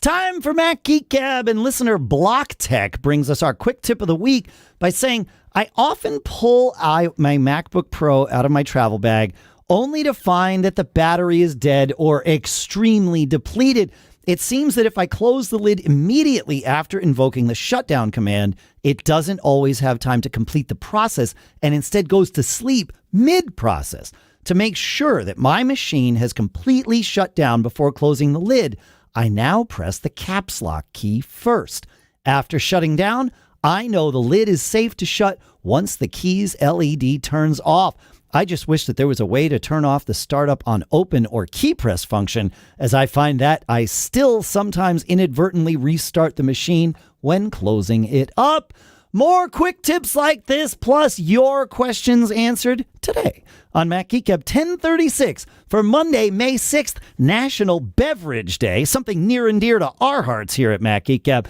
Time for Mac Geek Gab, and listener Blocktek brings us our quick tip of the week by saying, I often pull out my MacBook Pro out of my travel bag only to find that the battery is dead or extremely depleted. It seems that if I close the lid immediately after invoking the shutdown command, it doesn't always have time to complete the process and instead goes to sleep mid-process. To make sure that my machine has completely shut down before closing the lid, I now press the caps lock key first. After shutting down, I know the lid is safe to shut once the key's LED turns off. I just wish that there was a way to turn off the startup on open or key press function, as I find that I still sometimes inadvertently restart the machine when closing it up. More quick tips like this, plus your questions answered today on Mac Geek Gab 1036 for Monday, May 6th, National Beverage Day, something near and dear to our hearts here at Mac Geek Gab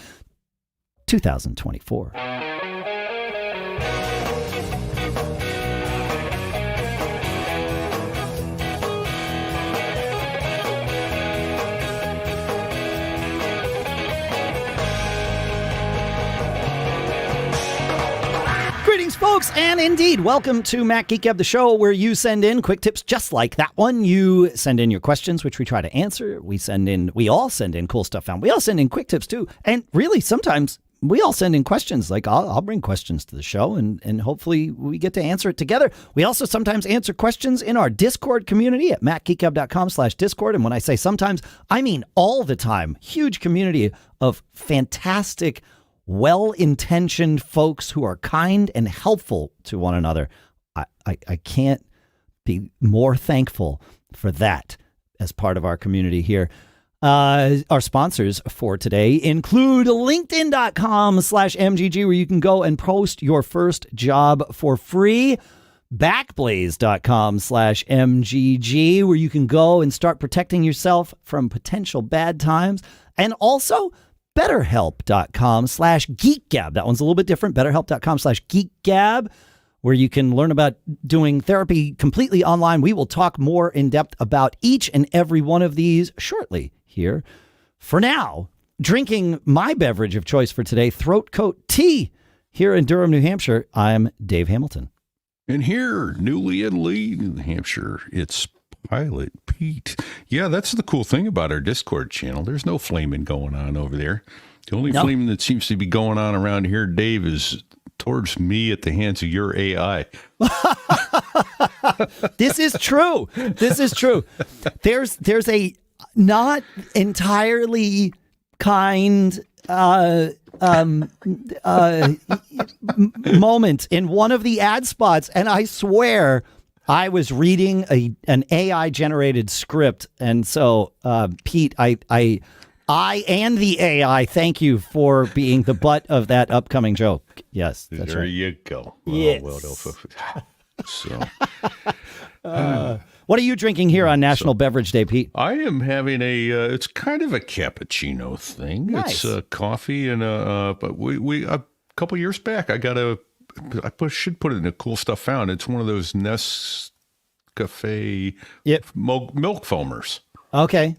2024. Greetings, folks, and indeed, welcome to Mac Geek Gab, the show where you send in quick tips just like that one. You send in your questions, which we try to answer. We all send in cool stuff found. We all send in quick tips, too. And really, sometimes we all send in questions. Like, I'll bring questions to the show, and hopefully we get to answer it together. We also sometimes answer questions in our Discord community at macgeekgab.com/Discord. And when I say sometimes, I mean all the time. Huge community of fantastic, well-intentioned folks who are kind and helpful to one another. I can't be more thankful for that as part of our community here. Our sponsors for today include linkedin.com/MGG, where you can go and post your first job for free. Backblaze.com/MGG, where you can go and start protecting yourself from potential bad times. And also BetterHelp.com/GeekGab. That one's a little bit different. BetterHelp.com/GeekGab, where you can learn about doing therapy completely online. We will talk more in depth about each and every one of these shortly here. For now, drinking my beverage of choice for today, Throat Coat Tea, here in Durham, New Hampshire. I'm Dave Hamilton. And here, newly in Lee, New Hampshire, it's Pilot Pete. Yeah, that's the cool thing about our Discord channel. There's no flaming going on over there. The only flaming that seems to be going on around here, Dave, is towards me at the hands of your AI. This is true. This is true. There's a not entirely kind moment in one of the ad spots, and I swear I was reading an AI-generated script, and so, Pete, I and the AI thank you for being the butt of that upcoming joke. Yes, that's there right. You go. Yes. So, what are you drinking here on National Beverage Day, Pete? I am having it's kind of a cappuccino thing. Nice. It's coffee and but we a couple years back I should put it in a cool stuff found. It's one of those Nescafe milk foamers. Okay.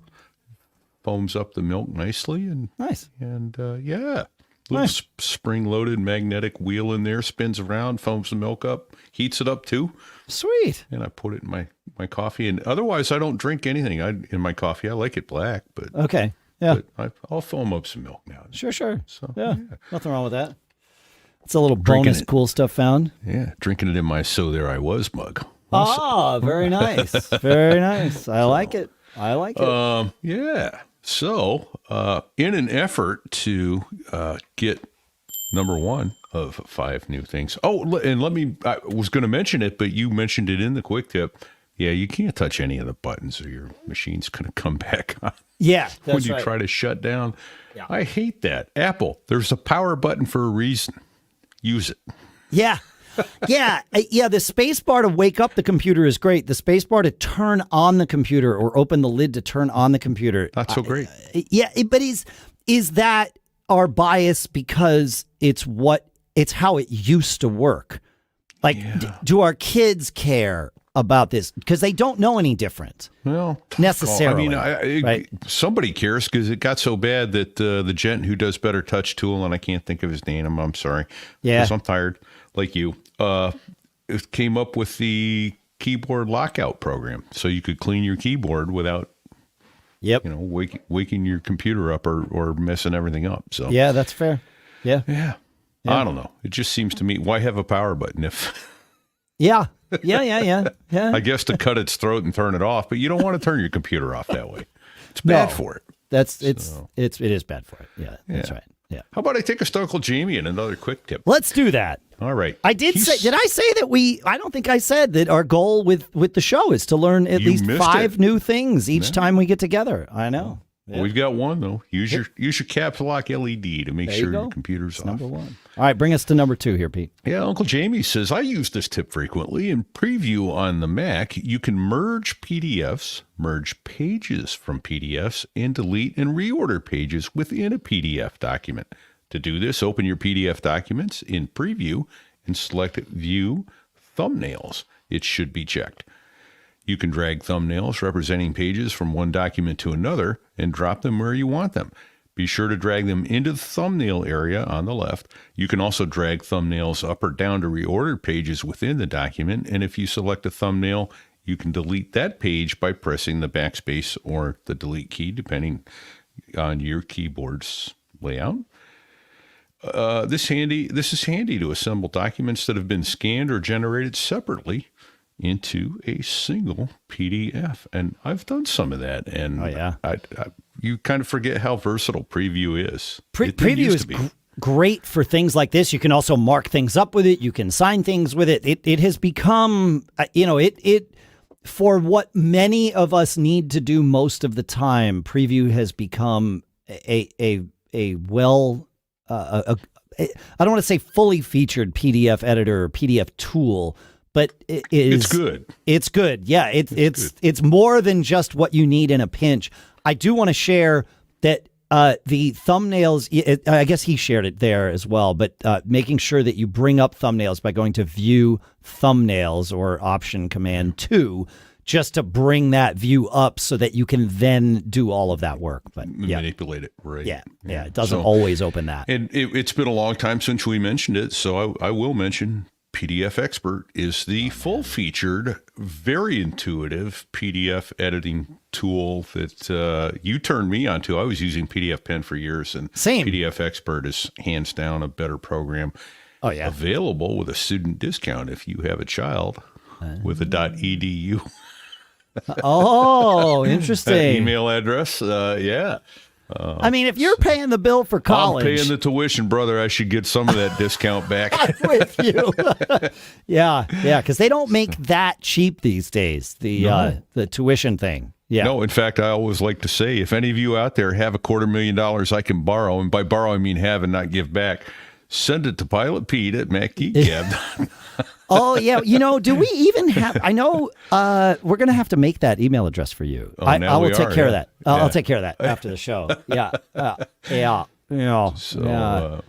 Foams up the milk nicely and nice. And yeah, little spring-loaded magnetic wheel in there, spins around, foams the milk up, heats it up too. Sweet. And I put it in my coffee. And otherwise, I don't drink anything in my coffee. I like it black, but okay, yeah. But I'll foam up some milk now. Sure. So yeah, nothing wrong with that. It's a little bonus cool stuff found. Yeah, drinking it in my So There I Was mug. Also. Very nice. Very nice. I like it. Yeah. So, in an effort to get number one of 5 new things. Oh, and I was going to mention it, but you mentioned it in the quick tip. Yeah, you can't touch any of the buttons or your machine's going to come back on. Yeah, that's when you try to shut down. Yeah. I hate that. Apple, there's a power button for a reason. Use it. Yeah. Yeah. The space bar to wake up the computer is great. The space bar to turn on the computer or open the lid to turn on the computer. Not so great. But is that our bias because it's how it used to work? Like, do our kids care about this because they don't know any different. Well, necessarily. I mean, right? Somebody cares because it got so bad that the gent who does Better Touch Tool, and I can't think of his name. I'm sorry. Yeah. Because I'm tired, like you. It came up with the keyboard lockout program, so you could clean your keyboard without, waking your computer up or messing everything up. So yeah, that's fair. Yeah. I don't know. It just seems to me, why have a power button if? Yeah. I guess to cut its throat and turn it off, but you don't want to turn your computer off that way. It's bad for it. It is bad for it. Yeah, that's right. Yeah. How about I take us to Uncle Jamie and another quick tip? Let's do that. All right. Did I say that I don't think I said that our goal with the show is to learn at least 5 new things each time we get together. I know. Yeah. Well, we've got one though. Use your caps lock LED to make sure your computer's off. Number 1. All right, bring us to number 2 here, Pete. Yeah, Uncle Jamie says, I use this tip frequently. In Preview on the Mac, you can merge PDFs, merge pages from PDFs, and delete and reorder pages within a PDF document. To do this, open your PDF documents in Preview and select View Thumbnails. It should be checked. You can drag thumbnails representing pages from one document to another and drop them where you want them. Be sure to drag them into the thumbnail area on the left. You can also drag thumbnails up or down to reorder pages within the document. And if you select a thumbnail, you can delete that page by pressing the backspace or the delete key, depending on your keyboard's layout. This is handy to assemble documents that have been scanned or generated separately into a single PDF. And I've done some of that. And you kind of forget how versatile Preview is. Preview is great for things like this. You can also mark things up with it. You can sign things with it. It has become, for what many of us need to do most of the time, Preview has become a well, I don't want to say fully featured PDF editor or PDF tool, but it's good. It's good. Yeah, it's more than just what you need in a pinch. I do want to share that the thumbnails, I guess he shared it there as well, but making sure that you bring up thumbnails by going to View Thumbnails or Option Command 2, just to bring that view up so that you can then do all of that work. But manipulate it, right? Yeah, it doesn't always open that. And it's been a long time since we mentioned it, so I will mention PDF Expert is the full-featured, very intuitive PDF editing tool that you turned me onto. I was using PDF Pen for years, and Same. PDF Expert is hands down a better program. Oh, yeah. Available with a student discount if you have a child with a .edu. Oh, interesting. Email address. Yeah. I mean, if you're paying the bill for college, I'm paying the tuition, brother. I should get some of that discount back. I'm with you. yeah, because they don't make that cheap these days. The tuition thing. Yeah. No, in fact, I always like to say, if any of you out there have $250,000 I can borrow, and by borrow I mean have and not give back, send it to Pilot Pete at Mac Geek Gab. Oh, yeah. Do we even have... I know we're going to have to make that email address for you. I will take care of that. I'll take care of that after the show. Yeah. So,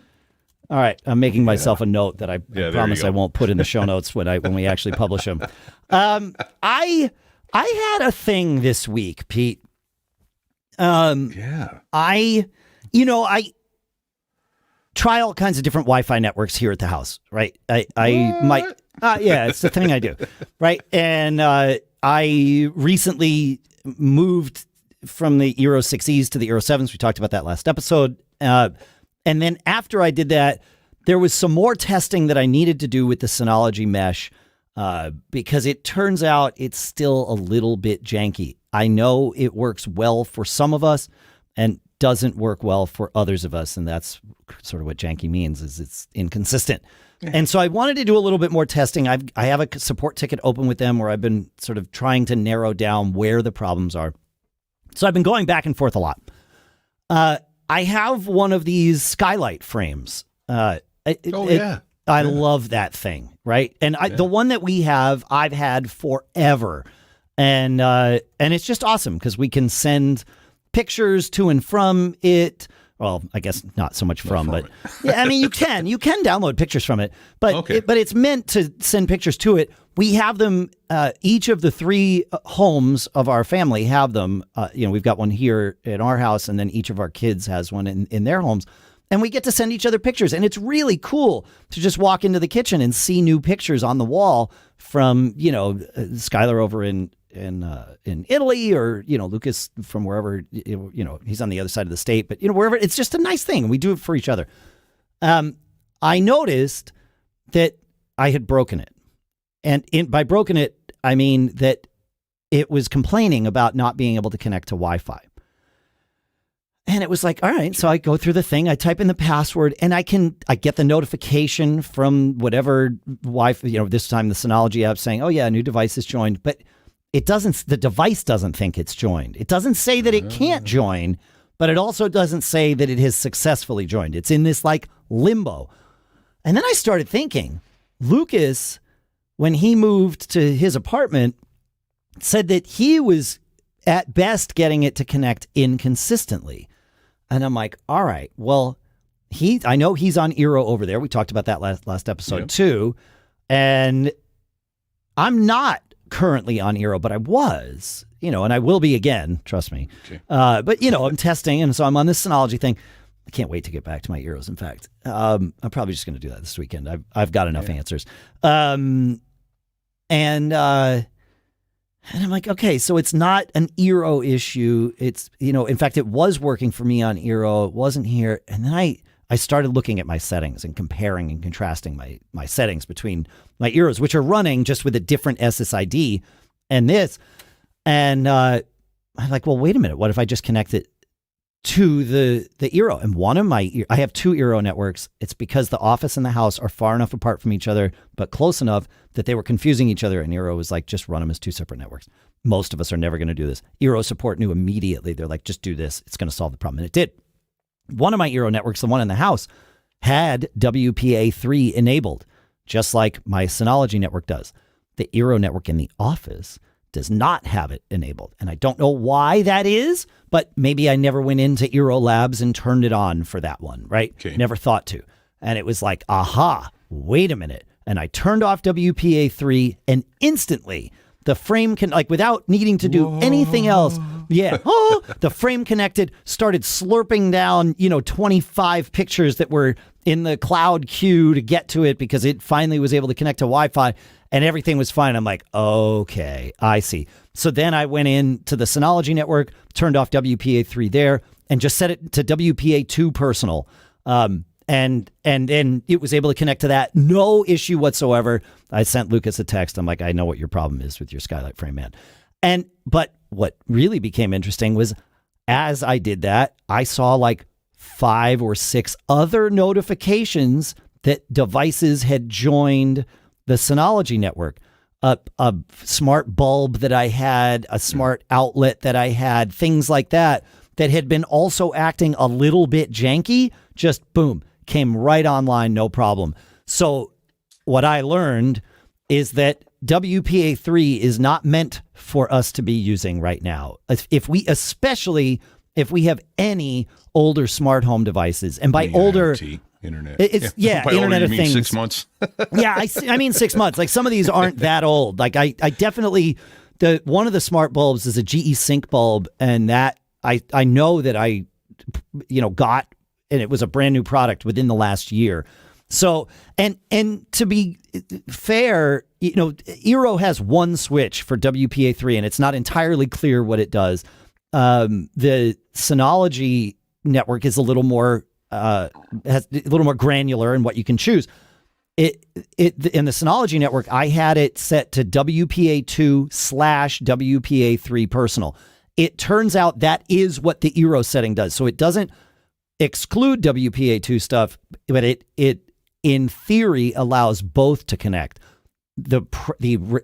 all right. I'm making myself a note that I promise I won't put in the show notes when we actually publish them. I had a thing this week, Pete. I try all kinds of different Wi-Fi networks here at the house, right? It's the thing I do, right? And I recently moved from the Eero 6Es to the Eero 7s. We talked about that last episode. And then after I did that, there was some more testing that I needed to do with the Synology mesh because it turns out it's still a little bit janky. I know it works well for some of us and doesn't work well for others of us. And that's sort of what janky means, is it's inconsistent. Yeah. And so I wanted to do a little bit more testing. I have a support ticket open with them where I've been sort of trying to narrow down where the problems are. So I've been going back and forth a lot. I have one of these skylight frames. I love that thing, right? And the one that we have, I've had forever. And it's just awesome because we can send pictures to and from it. Well, I guess not so much from, but it. yeah, I mean, you can download pictures from it, but Okay. but it's meant to send pictures to it. We have them. Each of the 3 homes of our family have them. We've got one here in our house, and then each of our kids has one in their homes, and we get to send each other pictures, and it's really cool to just walk into the kitchen and see new pictures on the wall from Skylar over in Italy, or Lucas from wherever he's on the other side of the state, but wherever. It's just a nice thing. We do it for each other. I noticed that I had broken it, and by broken it I mean that it was complaining about not being able to connect to Wi-Fi. And it was like, all right, so I go through the thing, I type in the password, and I get the notification from whatever Wi-Fi, this time the Synology app saying, oh yeah, a new device is joined, but the device doesn't think it's joined. It doesn't say that it can't join, but it also doesn't say that it has successfully joined. It's in this like limbo. And then I started thinking, Lucas, when he moved to his apartment, said that he was at best getting it to connect inconsistently. And I'm like, all right, well, I know he's on Eero over there. We talked about that last episode too. And I'm not currently on Eero, but I was, and I will be again, trust me. Okay. But I'm testing, and so I'm on this Synology thing. I can't wait to get back to my Eeros. In fact, I'm probably just going to do that this weekend. I've got enough answers. And I'm like, okay, so it's not an Eero issue. It's, in fact, it was working for me on Eero. It wasn't here. And then I started looking at my settings and comparing and contrasting my settings between my Eeros, which are running just with a different SSID and this. And I'm like, well, wait a minute. What if I just connect it to the Eero? And I have 2 Eero networks. It's because the office and the house are far enough apart from each other, but close enough that they were confusing each other. And Eero was like, just run them as 2 separate networks. Most of us are never going to do this. Eero support knew immediately. They're like, just do this. It's going to solve the problem. And it did. One of my Eero networks, the one in the house, had WPA3 enabled, just like my Synology network does. The Eero network in the office does not have it enabled. And I don't know why that is, but maybe I never went into Eero Labs and turned it on for that one, right? Okay. Never thought to. And it was like, aha, wait a minute. And I turned off WPA3, and instantly the frame without needing to do anything else. Yeah. Oh, the frame connected, started slurping down, 25 pictures that were in the cloud queue to get to it because it finally was able to connect to Wi-Fi, and everything was fine. I'm like, okay, I see. So then I went into the Synology network, turned off WPA3 there, and just set it to WPA2 personal. And then it was able to connect to that. No issue whatsoever. I sent Lucas a text. I'm like, I know what your problem is with your Skylight frame, man. But what really became interesting was as I did that, I saw like 5 or 6 other notifications that devices had joined the Synology network. A smart bulb that I had, a smart outlet that I had, things like that had been also acting a little bit janky. Just boom, came right online, no problem. So what I learned is that WPA3 is not meant for us to be using right now. Especially if we have any older smart home devices, and by older, internet. It's by Internet older, of you mean Things. 6 months. Yeah, I mean 6 months. Like some of these aren't that old. Like I definitely one of the smart bulbs is a GE Sync bulb, and that I know that I got, and it was a brand new product within the last year. So and to be fair, Eero has one switch for WPA3, and it's not entirely clear what it does. The Synology network is a little more has a little more granular in what you can choose. In the Synology network, I had it set to WPA2/WPA3 personal. It turns out that is what the Eero setting does. So it doesn't exclude WPA2 stuff, but it in theory allows both to connect. The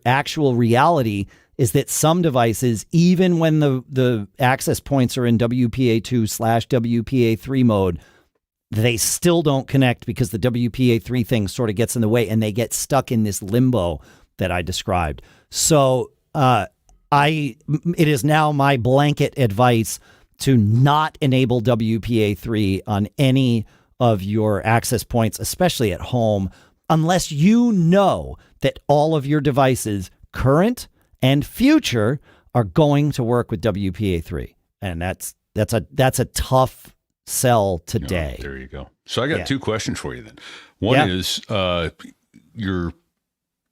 actual reality is that some devices, even when the access points are in WPA2/WPA3 mode, they still don't connect because the WPA3 thing sort of gets in the way, and they get stuck in this limbo that I described. So it is now my blanket advice to not enable WPA3 on any of your access points, especially at home, unless you know that all of your devices, current and future, are going to work with WPA3. And that's a tough sell today. Oh, there you go. So I got two questions for you then. One is your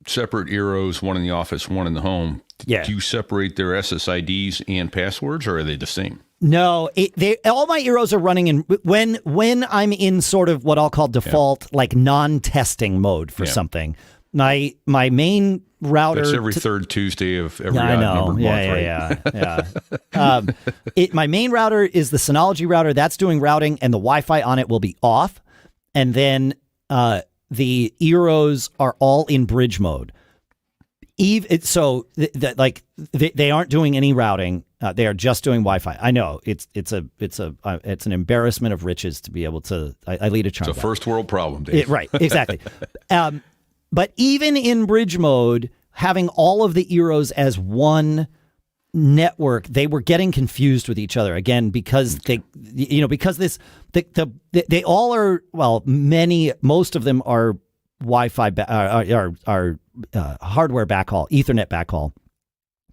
separate eros, one in the office, one in the home. Yeah. Do you separate their SSIDs and passwords, or are they the same? No, all my eros are running in when I'm in sort of what I'll call default, like non-testing mode for something. My main router. That's every third Tuesday of every I know. Number month, Yeah. My main router is the Synology router. That's doing routing, and the Wi-Fi on it will be off. And then the eros are all in bridge mode. So they aren't doing any routing. They are just doing Wi-Fi. I know it's an embarrassment of riches to be able to. I lead a charm. It's a first world problem, Dave. Right, exactly. But even in bridge mode, having all of the eros as one network, they were getting confused with each other again because they all are, well, most of them are Wi-Fi are hardware backhaul, Ethernet backhaul,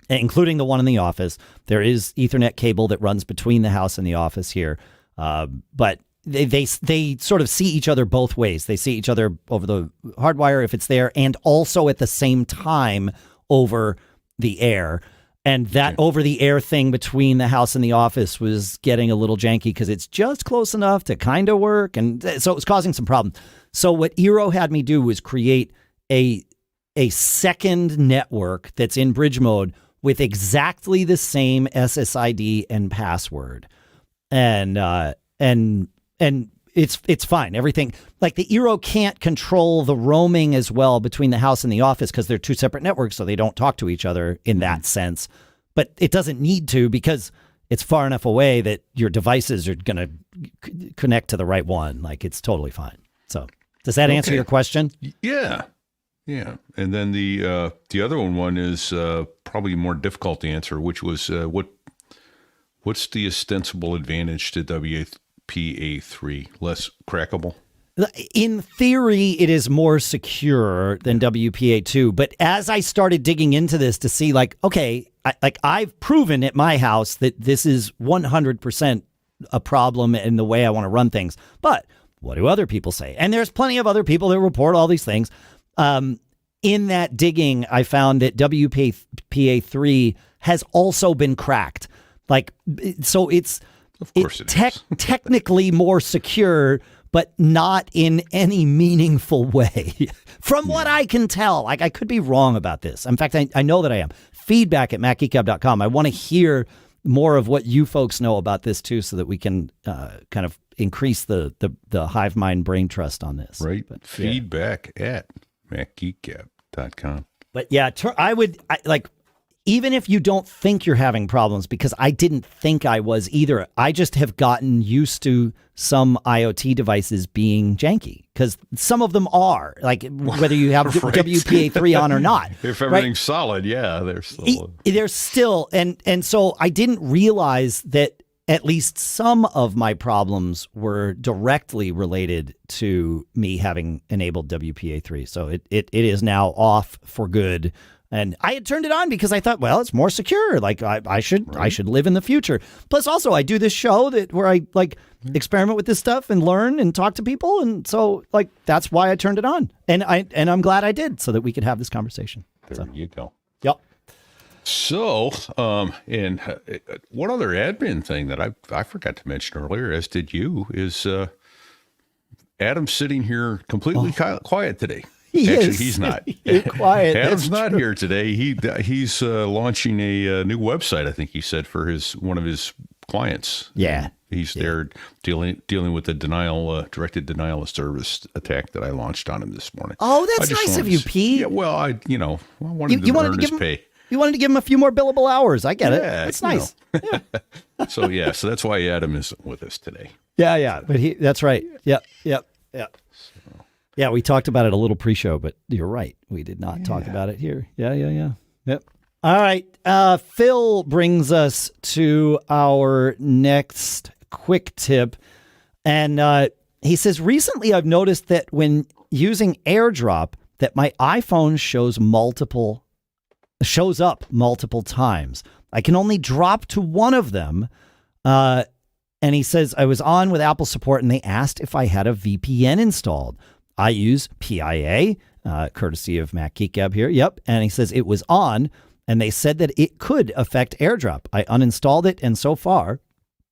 including the one in the office. There is Ethernet cable that runs between the house and the office here, but they sort of see each other both ways. They see each other over the hardwire if it's there, and also at the same time over the air. And that over the air thing between the house and the office was getting a little janky because it's just close enough to kind of work. And so it was causing some problems. So what Eero had me do was create a second network that's in bridge mode with exactly the same SSID and password. And it's fine. Everything, like the Eero can't control the roaming as well between the house and the office because they're two separate networks, so they don't talk to each other in that sense. But it doesn't need to because it's far enough away that your devices are going to connect to the right one. Like, it's totally fine. So does that answer your question? Yeah. Yeah. And then the other one is probably more difficult to answer, which was what's the ostensible advantage to WPA3? Less crackable? In theory, it is more secure than WPA2. But as I started digging into this to see, like, okay, I've proven at my house that this is 100% a problem in the way I want to run things. But what do other people say? And there's plenty of other people that report all these things. In that digging, I found that WPA3 has also been cracked. Like, so it's technically more secure, but not in any meaningful way. From what I can tell, like, I could be wrong about this. In fact, I know that I am. Feedback at MacGeekGab.com. I want to hear more of what you folks know about this too, so that we can kind of increase the hive mind brain trust on this. Right. But, feedback at MacGeekGab.com. But yeah, even if you don't think you're having problems, because I didn't think I was either, I just have gotten used to some IoT devices being janky, because some of them are, like, whether you have WPA3 on or not. If everything's solid, they're still. And so I didn't realize that at least some of my problems were directly related to me having enabled WPA3. So it is now off for good. And I had turned it on because I thought, well, it's more secure. Like, I should live in the future. Plus, also, I do this show where I like experiment with this stuff and learn and talk to people, and so, like, that's why I turned it on. And I'm glad I did, so that we could have this conversation. There you go. Yep. So, and one other admin thing that I forgot to mention earlier, as did you, is Adam's sitting here completely quiet today. He's not. You're quiet. Adam's not here today. He's launching a new website, I think he said, for one of his clients. Yeah. He's there dealing with the directed denial of service attack that I launched on him this morning. Oh, that's nice of you, Pete. Yeah, well, I wanted to earn his pay. You wanted to give him a few more billable hours. I get it. That's nice. Yeah. So that's why Adam isn't with us today. Yeah. But that's right. Yep. Yeah, we talked about it a little pre-show, but you're right. We did not talk about it here. Yeah. Yep. All right. Phil brings us to our next quick tip. And he says, recently I've noticed that when using AirDrop, that my iPhone shows up multiple times. I can only drop to one of them. And he says, I was on with Apple support and they asked if I had a VPN installed. I use PIA, courtesy of Mac Geek Gab here. Yep. And he says it was on. And they said that it could affect AirDrop. I uninstalled it, and so far,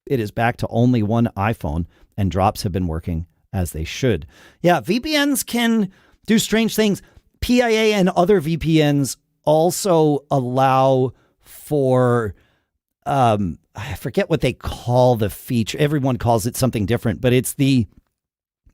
it is back to only one iPhone, and drops have been working as they should. Yeah, VPNs can do strange things. PIA and other VPNs also allow for, I forget what they call the feature. Everyone calls it something different, but it's the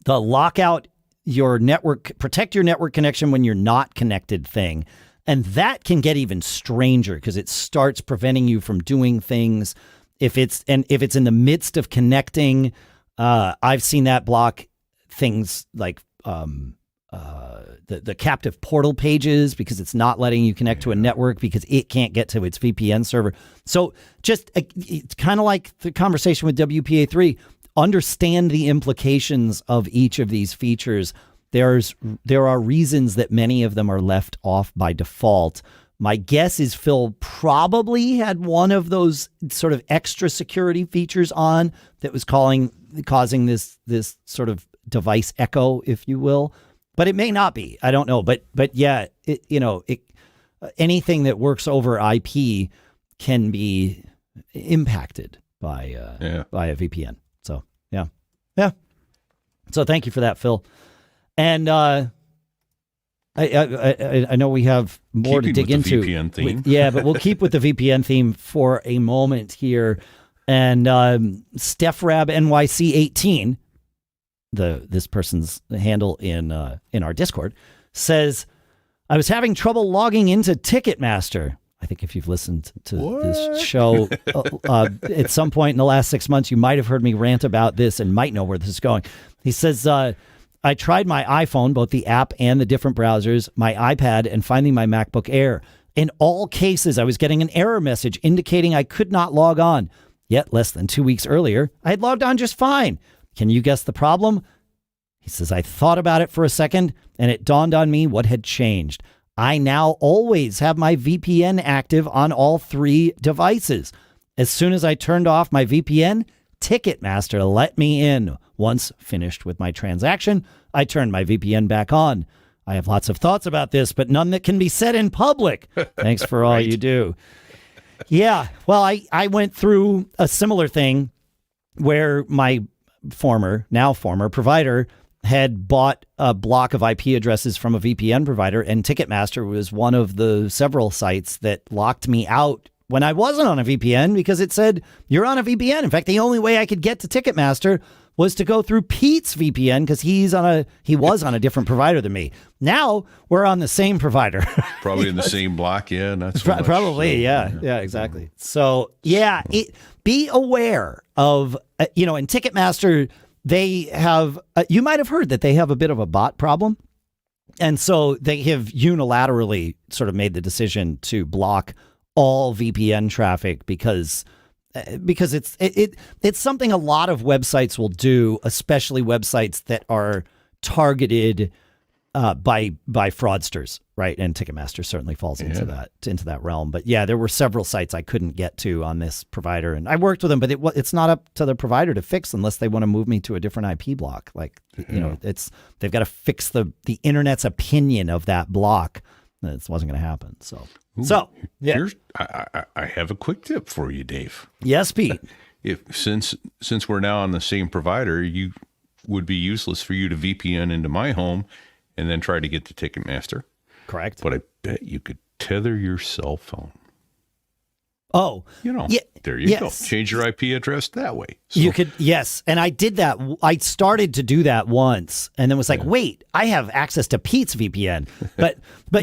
lockout your network, protect your network connection when you're not connected thing. And that can get even stranger because it starts preventing you from doing things if it's in the midst of connecting. I've seen that block things like the captive portal pages because it's not letting you connect to a network because it can't get to its VPN server. So just it's kind of like the conversation with WPA3. Understand the implications of each of these features. There are reasons that many of them are left off by default. My guess is Phil probably had one of those sort of extra security features on that was causing this device echo, if you will. But it may not be. I don't know. But yeah, anything that works over IP can be impacted by a VPN. So yeah. So thank you for that, Phil. And I know we have more to dig into. VPN theme. But we'll keep with the VPN theme for a moment here. And StephRab NYC 18, this person's handle in our Discord, says, I was having trouble logging into Ticketmaster. I think if you've listened to this show at some point in the last 6 months, you might have heard me rant about this and might know where this is going. He says, I tried my iPhone, both the app and the different browsers, my iPad, and finally my MacBook Air. In all cases, I was getting an error message indicating I could not log on. Yet less than 2 weeks earlier, I had logged on just fine. Can you guess the problem? He says, I thought about it for a second, and it dawned on me what had changed. I now always have my VPN active on all 3 devices. As soon as I turned off my VPN, Ticketmaster let me in. Once finished with my transaction, I turned my VPN back on. I have lots of thoughts about this, but none that can be said in public. Thanks for all you do. Yeah, well, I went through a similar thing where my now former provider had bought a block of IP addresses from a VPN provider, and Ticketmaster was one of the several sites that locked me out when I wasn't on a VPN because it said, you're on a VPN. In fact, the only way I could get to Ticketmaster was to go through Pete's VPN because he was on a different provider than me. Now we're on the same provider. Probably in the same block, yeah. Not so probably, much, so, yeah, exactly. So yeah, be aware of in Ticketmaster they have. You might have heard that they have a bit of a bot problem, and so they have unilaterally sort of made the decision to block all VPN traffic because it's something a lot of websites will do, especially websites that are targeted by fraudsters, right? And Ticketmaster certainly falls into that realm. But yeah, there were several sites I couldn't get to on this provider, and I worked with them, but it's not up to the provider to fix unless they want to move me to a different IP block. Like they've got to fix the internet's opinion of that block. It wasn't going to happen. So yeah. I have a quick tip for you, Dave. Yes, Pete. Since we're now on the same provider, you would be useless for you to VPN into my home and then try to get to Ticketmaster. Correct. But I bet you could tether your cell phone. Oh, there you go. Change your IP address that way. So, you could, yes. And I did that. I started to do that once and then was like, wait, I have access to Pete's VPN. But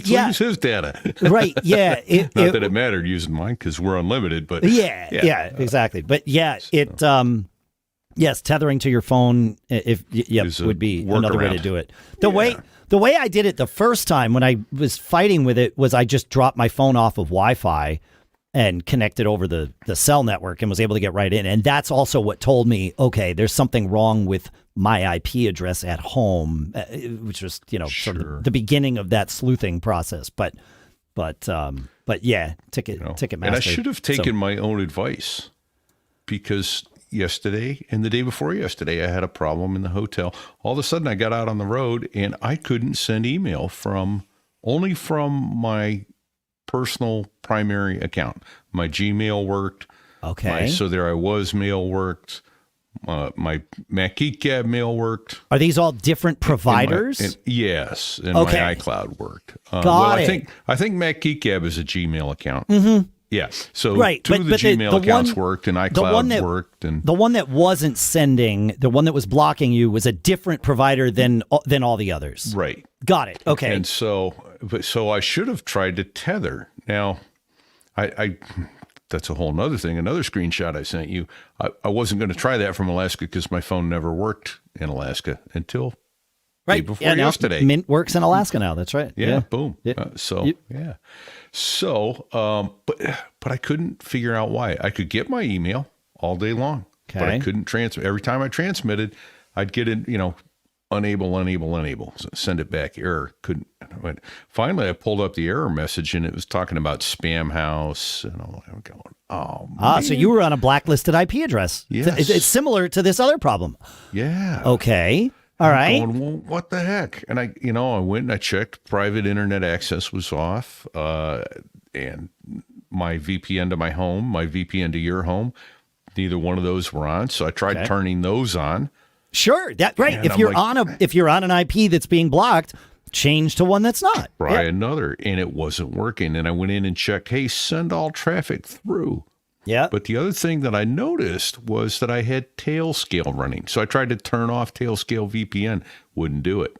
yeah. Use his data. Right. Yeah. Not that it mattered using mine because we're unlimited, but yeah, exactly. But yeah, Yes, tethering to your phone would be another way to do it. The way I did it the first time when I was fighting with it was I just dropped my phone off of Wi-Fi and connected over the cell network and was able to get right in. And that's also what told me, okay, there's something wrong with my IP address at home, which was, sort of the beginning of that sleuthing process. But yeah, Ticketmaster. And I should have taken my own advice, because yesterday and the day before yesterday, I had a problem in the hotel. All of a sudden I got out on the road and I couldn't send email only from my personal primary account. My Gmail worked. Okay. So there I was, mail worked. My Mac Geek Gab mail worked. Are these all different providers? Yes. And Okay. my iCloud worked. Got it. I think Mac Geek Gab is a Gmail account. Mm-hmm. Yeah. So right. two of the Gmail accounts worked, and iCloud worked. And the one that wasn't sending, the one that was blocking you, was a different provider than all the others. Right. Got it. Okay. And so I should have tried to tether. Now, I that's a whole nother thing. Another screenshot I sent you. I wasn't going to try that from Alaska because my phone never worked in Alaska until day before yesterday. Mint works in Alaska now. That's right. Yeah. Boom. Yeah. So, but I couldn't figure out why. I could get my email all day long, but I couldn't transmit. Every time I transmitted, I'd get it, unable, send it back, error. Couldn't. Finally, I pulled up the error message and it was talking about spam house. And I'm going, oh, man. So you were on a blacklisted IP address. Yes. It's similar to this other problem. Yeah. Okay. All right. Going, well, what the heck? And I went and I checked. Private internet access was off, and my VPN to my home, my VPN to your home, neither one of those were on. So I tried turning those on. Sure, that right. And if you're on an IP that's being blocked, change to one that's not. Try another, and it wasn't working. And I went in and checked. Hey, send all traffic through. Yeah. But the other thing that I noticed was that I had TailScale running. So I tried to turn off TailScale VPN, wouldn't do it.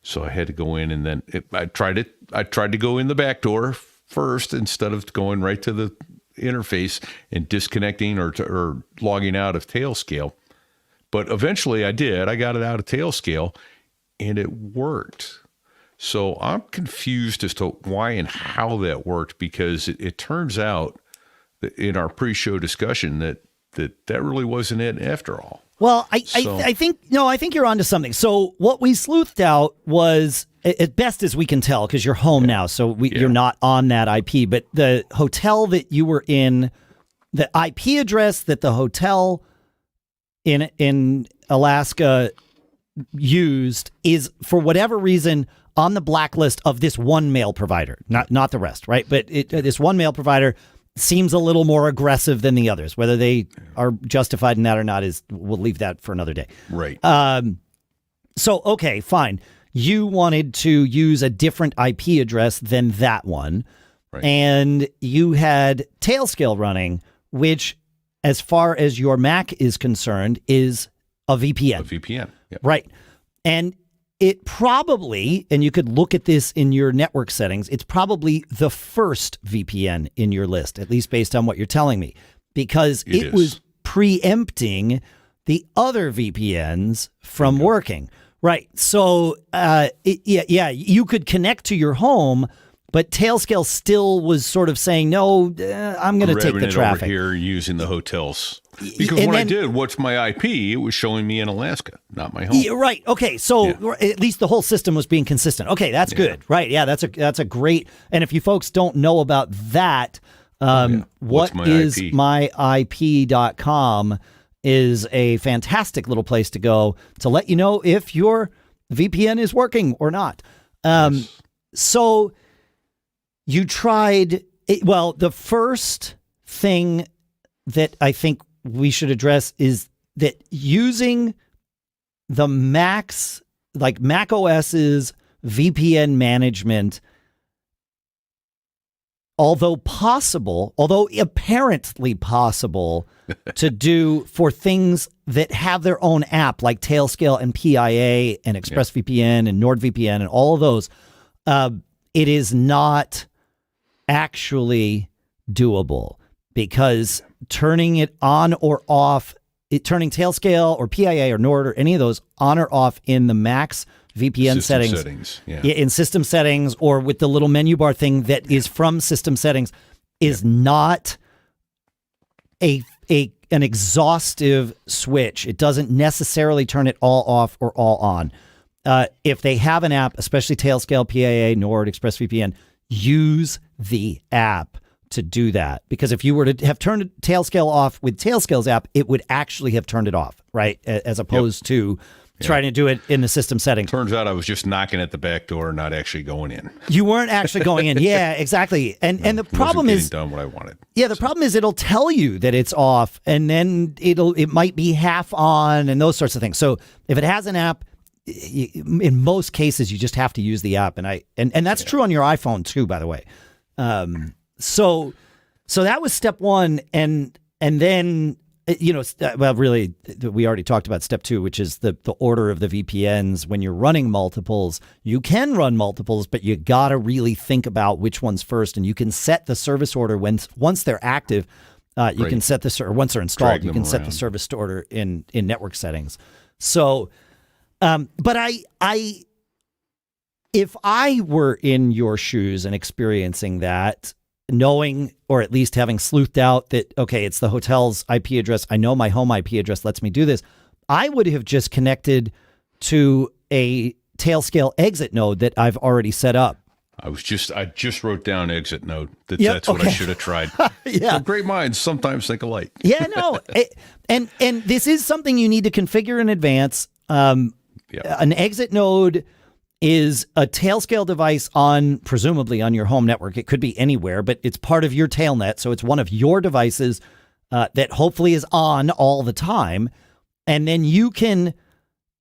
So I had to go in, and then I tried to go in the back door first instead of going right to the interface and disconnecting or logging out of TailScale. But eventually I did. I got it out of TailScale, and it worked. So I'm confused as to why and how that worked, because it turns out in our pre-show discussion that really wasn't it after all. Well, I think you're onto something. So what we sleuthed out was, as best as we can tell, because you're home now, so you're not on that IP, but the hotel that you were in, the IP address that the hotel in Alaska used is, for whatever reason, on the blacklist of this one mail provider, not the rest, right? But this one mail provider seems a little more aggressive than the others. Whether they are justified in that or not we'll leave that for another day. Right. So, okay, fine. You wanted to use a different IP address than that one. Right. And you had TailScale running, which, as far as your Mac is concerned, is a VPN. A VPN. Yep. Right. And it probably, and you could look at this in your network settings, it's probably the first VPN in your list, at least based on what you're telling me, because it was preempting the other VPNs from working. Right. So, you could connect to your home, but TailScale still was sort of saying, no, I'm going to take the traffic. Over here using the hotels. Because I did watch my IP, it was showing me in Alaska, not my home. Yeah, right. Okay. So at least the whole system was being consistent. Okay. That's good. Right. Yeah. That's a great. And if you folks don't know about that, whatismyip.com is a fantastic little place to go to let you know if your VPN is working or not. So you tried the first thing that I think we should address is that using the Mac OS's VPN management, although apparently possible to do for things that have their own app, like TailScale and PIA and ExpressVPN and NordVPN and all of those, it is not actually doable, because turning it on or off turning TailScale or PIA or NORD or any of those on or off in the Mac's VPN settings. Yeah. In system settings or with the little menu bar thing that is from system settings is not an exhaustive switch. It doesn't necessarily turn it all off or all on. If they have an app, especially TailScale, PIA, NORD, ExpressVPN, use the app to do that. Because if you were to have turned TailScale off with TailScale's app, it would actually have turned it off, right? As opposed to trying to do it in the system settings. Turns out I was just knocking at the back door, not actually going in. You weren't actually going in. Yeah, exactly. And the problem is done what I wanted. Yeah, the problem is it'll tell you that it's off, and then it might be half on and those sorts of things. So if it has an app, in most cases you just have to use the app, and that's true on your iPhone too, by the way. So that was step one, and then really we already talked about step two, which is the order of the VPNs. When you're running multiples, you can run multiples, but you gotta really think about which one's first, and you can set the service order once they're active. You can set the once they're installed, you can set the service order in network settings. So, but if I were in your shoes and experiencing that, knowing, or at least having sleuthed out that, okay, it's the hotel's IP address, I know my home IP address lets me do this, I would have just connected to a TailScale exit node that I've already set up. I just wrote down exit node. That's what I should have tried. Yeah. So great minds sometimes think alike. Yeah, no. And this is something you need to configure in advance. An exit node is a TailScale device presumably on your home network. It could be anywhere, but it's part of your tailnet. So it's one of your devices that hopefully is on all the time. And then you can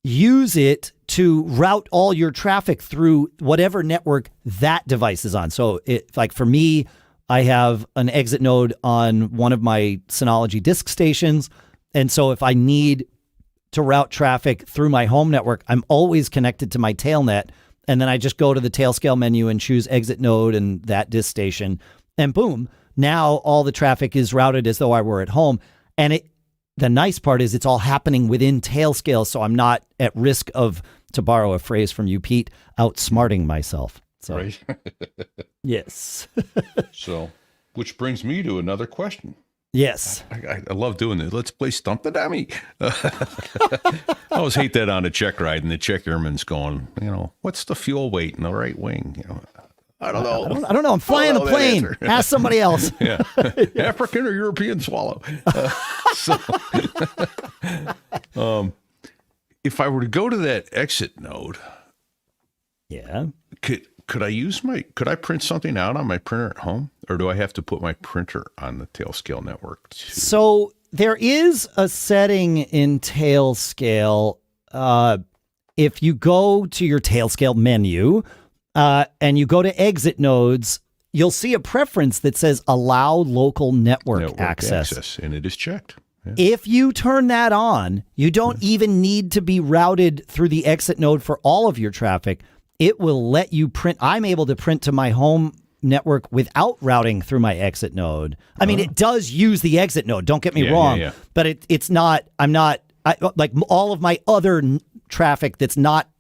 use it to route all your traffic through whatever network that device is on. So like for me, I have an exit node on one of my Synology disk stations. And so if I need to route traffic through my home network, I'm always connected to my tailnet, and then I just go to the TailScale menu and choose exit node and that disk station, and boom, now all the traffic is routed as though I were at home. And the nice part is it's all happening within TailScale, so I'm not at risk of, to borrow a phrase from you, Pete, outsmarting myself. So, right. Yes. So, which brings me to another question. Yes. I love doing this. Let's play Stump the Dummy. I always hate that on a check ride, and the check airman's going, what's the fuel weight in the right wing? I don't know. I don't know. I'm flying a plane. Ask somebody else. Yeah. African or European swallow. If I were to go to that exit node, could I print something out on my printer at home, or do I have to put my printer on the TailScale network too? So there is a setting in TailScale. If you go to your TailScale menu and you go to exit nodes, you'll see a preference that says allow local network access. And it is checked. Yeah. If you turn that on, you don't even need to be routed through the exit node for all of your traffic. It will let you print. I'm able to print to my home network without routing through my exit node. I mean, it does use the exit node. Don't get me wrong, but it's not. Like all of my other traffic that's not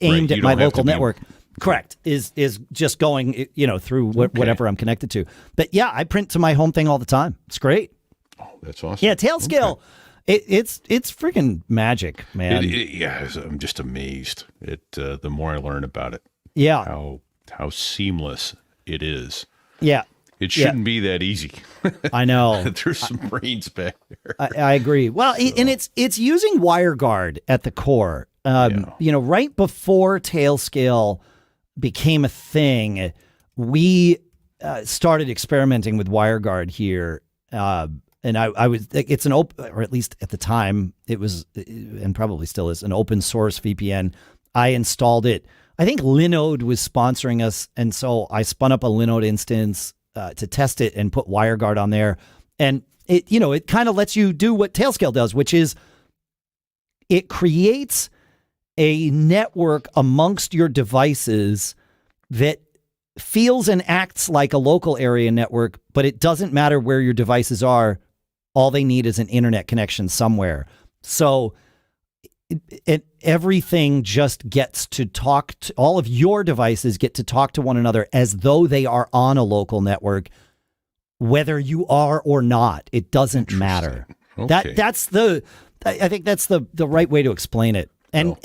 aimed at my local network. Correct. Is just going through whatever I'm connected to. But yeah, I print to my home thing all the time. It's great. Oh, that's awesome. Yeah, TailScale. Okay. It's freaking magic, man. I'm just amazed at the more I learn about it. Yeah, how seamless it is. Yeah, it shouldn't be that easy. I know. There's some brains back there. I agree. Well, and it's using WireGuard at the core. Right before TailScale became a thing, we started experimenting with WireGuard here. And it's an open, or at least at the time it was, and probably still is, an open source VPN. I installed it. I think Linode was sponsoring us. And so I spun up a Linode instance to test it and put WireGuard on there. And it kind of lets you do what TailScale does, which is it creates a network amongst your devices that feels and acts like a local area network, but it doesn't matter where your devices are. All they need is an internet connection somewhere. So everything just gets to talk to, all of your devices get to talk to one another as though they are on a local network, whether you are or not. It doesn't matter. Okay. I think that's the right way to explain it. And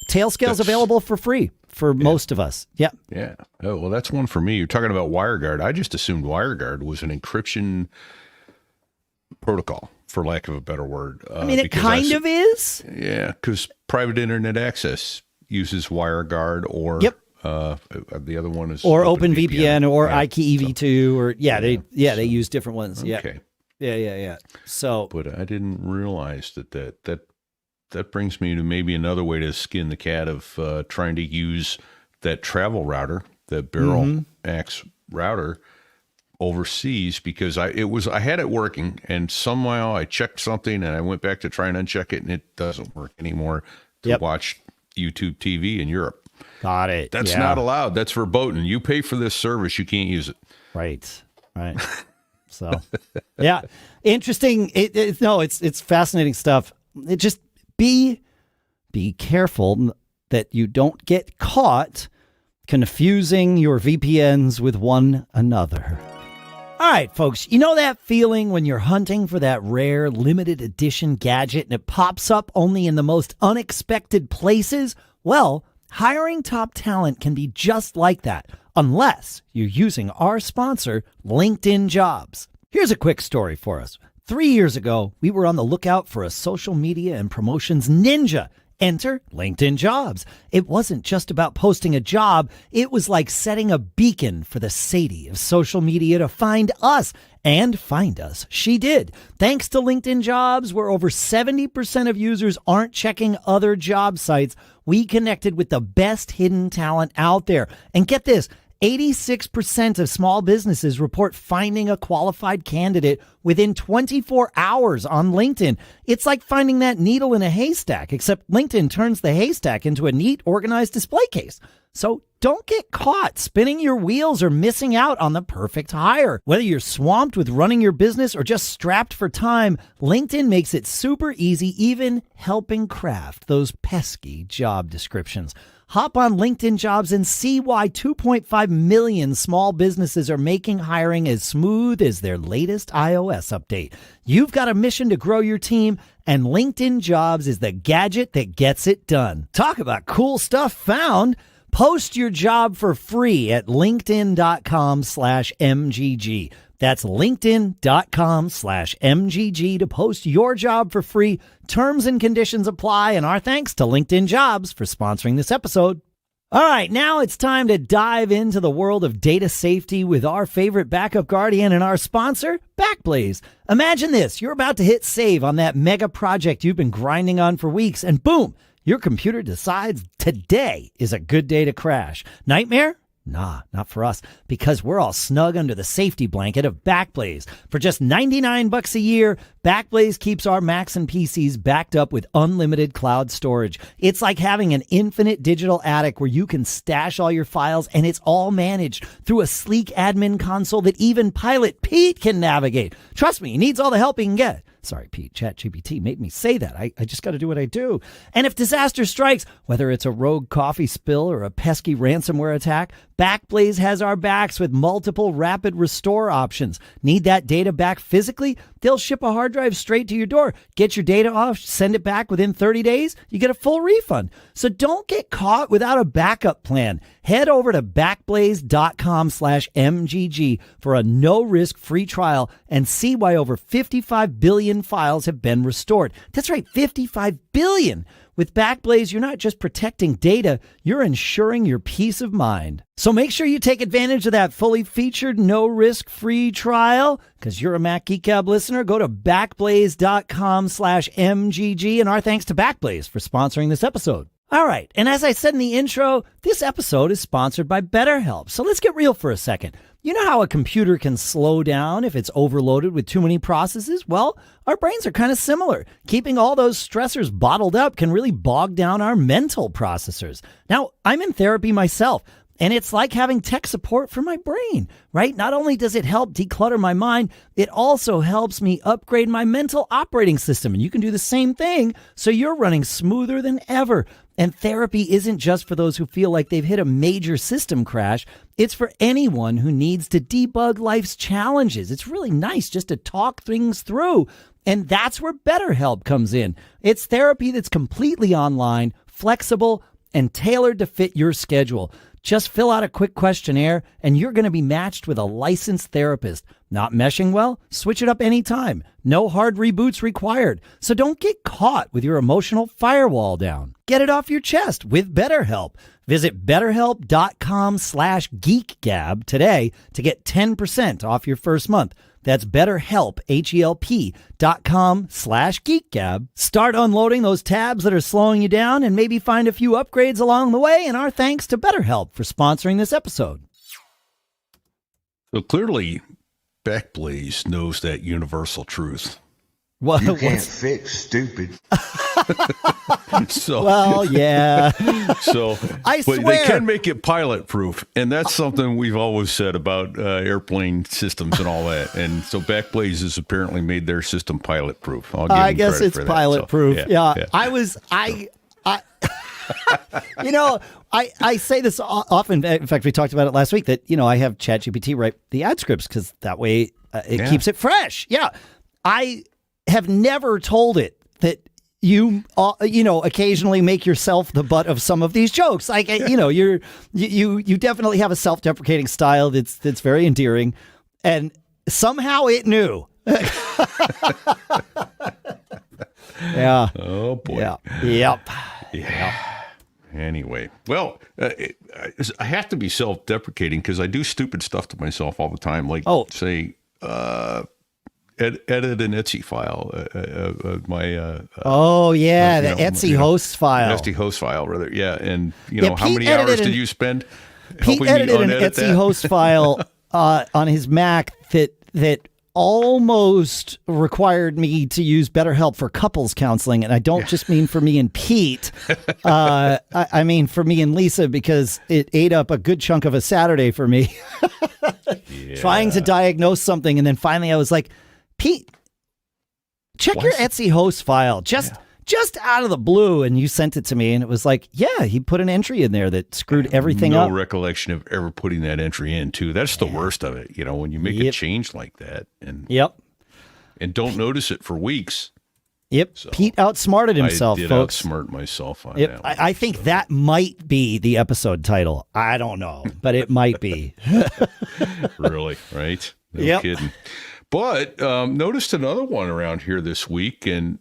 TailScale's available for free for most of us. Yeah. Yeah. Oh, well, that's one for me. You're talking about WireGuard. I just assumed WireGuard was an encryption protocol, for lack of a better word. I mean, it kind of is. Yeah, because private internet access uses WireGuard or the other one is or OpenVPN or IKEV2 or they use different ones. Okay. Yeah. So, but I didn't realize that brings me to maybe another way to skin the cat of trying to use that travel router, that Barrel X router overseas, because I had it working and somehow I checked something and I went back to try and uncheck it and it doesn't work anymore to watch YouTube TV in Europe. Got it. That's not allowed. That's verboten. You pay for this service, you can't use it. Right. So, yeah, interesting. It's fascinating stuff. It just be careful that you don't get caught confusing your VPNs with one another. All right, folks, you know that feeling when you're hunting for that rare limited edition gadget and it pops up only in the most unexpected places? Well, hiring top talent can be just like that, unless you're using our sponsor, LinkedIn Jobs. Here's a quick story for us. 3 years ago, we were on the lookout for a social media and promotions ninja. Enter LinkedIn Jobs. It wasn't just about posting a job. It was like setting a beacon for the Sadie of social media to find us. And find us. She did. Thanks to LinkedIn Jobs, where over 70% of users aren't checking other job sites, we connected with the best hidden talent out there. And get this, 86% of small businesses report finding a qualified candidate within 24 hours on LinkedIn. It's like finding that needle in a haystack, except LinkedIn turns the haystack into a neat, organized display case. So don't get caught spinning your wheels or missing out on the perfect hire. Whether you're swamped with running your business or just strapped for time, LinkedIn makes it super easy, even helping craft those pesky job descriptions. Hop on LinkedIn Jobs and see why 2.5 million small businesses are making hiring as smooth as their latest iOS update. You've got a mission to grow your team, and LinkedIn Jobs is the gadget that gets it done. Talk about cool stuff found. Post your job for free at linkedin.com/MGG. That's linkedin.com/MGG to post your job for free. Terms and conditions apply, and our thanks to LinkedIn Jobs for sponsoring this episode. All right, now it's time to dive into the world of data safety with our favorite backup guardian and our sponsor, Backblaze. Imagine this. You're about to hit save on that mega project you've been grinding on for weeks, and boom, your computer decides today is a good day to crash. Nightmare? Nah, not for us, because we're all snug under the safety blanket of Backblaze. For just $99 a year, Backblaze keeps our Macs and PCs backed up with unlimited cloud storage. It's like having an infinite digital attic where you can stash all your files, and it's all managed through a sleek admin console that even Pilot Pete can navigate. Trust me, he needs all the help he can get. Sorry, Pete, ChatGPT made me say that. I just got to do what I do. And if disaster strikes, whether it's a rogue coffee spill or a pesky ransomware attack, Backblaze has our backs with multiple rapid restore options. Need that data back physically? They'll ship a hard drive straight to your door. Get your data off, send it back within 30 days, you get a full refund. So don't get caught without a backup plan. Head over to backblaze.com/MGG for a no-risk free trial and see why over 55 billion files have been restored. That's right, 55 billion. With Backblaze, you're not just protecting data, you're ensuring your peace of mind. So make sure you take advantage of that fully featured, no-risk free trial. Because you're a Mac Geek Gab listener, go to backblaze.com/MGG. And our thanks to Backblaze for sponsoring this episode. All right, and as I said in the intro, this episode is sponsored by BetterHelp. So let's get real for a second. You know how a computer can slow down if it's overloaded with too many processes? Well, our brains are kind of similar. Keeping all those stressors bottled up can really bog down our mental processors. Now, I'm in therapy myself, And it's like having tech support for my brain, right? Not only does it help declutter my mind, it also helps me upgrade my mental operating system. And you can do the same thing so you're running smoother than ever. And therapy isn't just for those who feel like they've hit a major system crash. It's for anyone who needs to debug life's challenges. It's really nice just to talk things through. And that's where BetterHelp comes in. It's therapy that's completely online, flexible, and tailored to fit your schedule. Just fill out a quick questionnaire and you're going to be matched with a licensed therapist. Not meshing well? Switch it up anytime. No hard reboots required. So don't get caught with your emotional firewall down. Get it off your chest with BetterHelp. Visit BetterHelp.com/GeekGab today to get 10% off your first month. That's BetterHelp, HELP.com/GeekGab. Start unloading those tabs that are slowing you down and maybe find a few upgrades along the way. And our thanks to BetterHelp for sponsoring this episode. So clearly, Backblaze knows that universal truth. Well, you can't fix stupid. So, well, yeah. So, I but swear. they can make it pilot proof, and that's something we've always said about airplane systems and all that. And so, Backblaze has apparently made their system pilot proof. I guess it's pilot proof. Yeah. I you know, I say this often. In fact, we talked about it last week that, you know, I have ChatGPT write the ad scripts because that way it keeps it fresh. Yeah. I have never told it that you know, occasionally make yourself the butt of some of these jokes. Like, you know, you definitely have a self-deprecating style that's very endearing, and somehow it knew. Yeah. Oh boy. Yeah. Yep. Yeah. Anyway, well, I have to be self-deprecating because I do stupid stuff to myself all the time. Like, say, edit an Etsy file. The Etsy host file. Etsy host file, rather. Yeah, and you know, how Pete many hours did you spend? Pete edited an Etsy host file on his Mac that almost required me to use BetterHelp for couples counseling, and I don't just mean for me and Pete. I mean for me and Lisa, because it ate up a good chunk of a Saturday for me. Trying to diagnose something, and then finally I was like, Pete, check your Etsy host file. Just out of the blue, and you sent it to me, and it was like, yeah, he put an entry in there that screwed everything up. No recollection of ever putting that entry in, too. That's the worst of it, you know, when you make a change like that, and and don't notice it for weeks. Yep, so Pete outsmarted himself, folks. Outsmart myself on that one. I think that might be the episode title. I don't know, but it might be. Really, right? No kidding. But noticed another one around here this week, and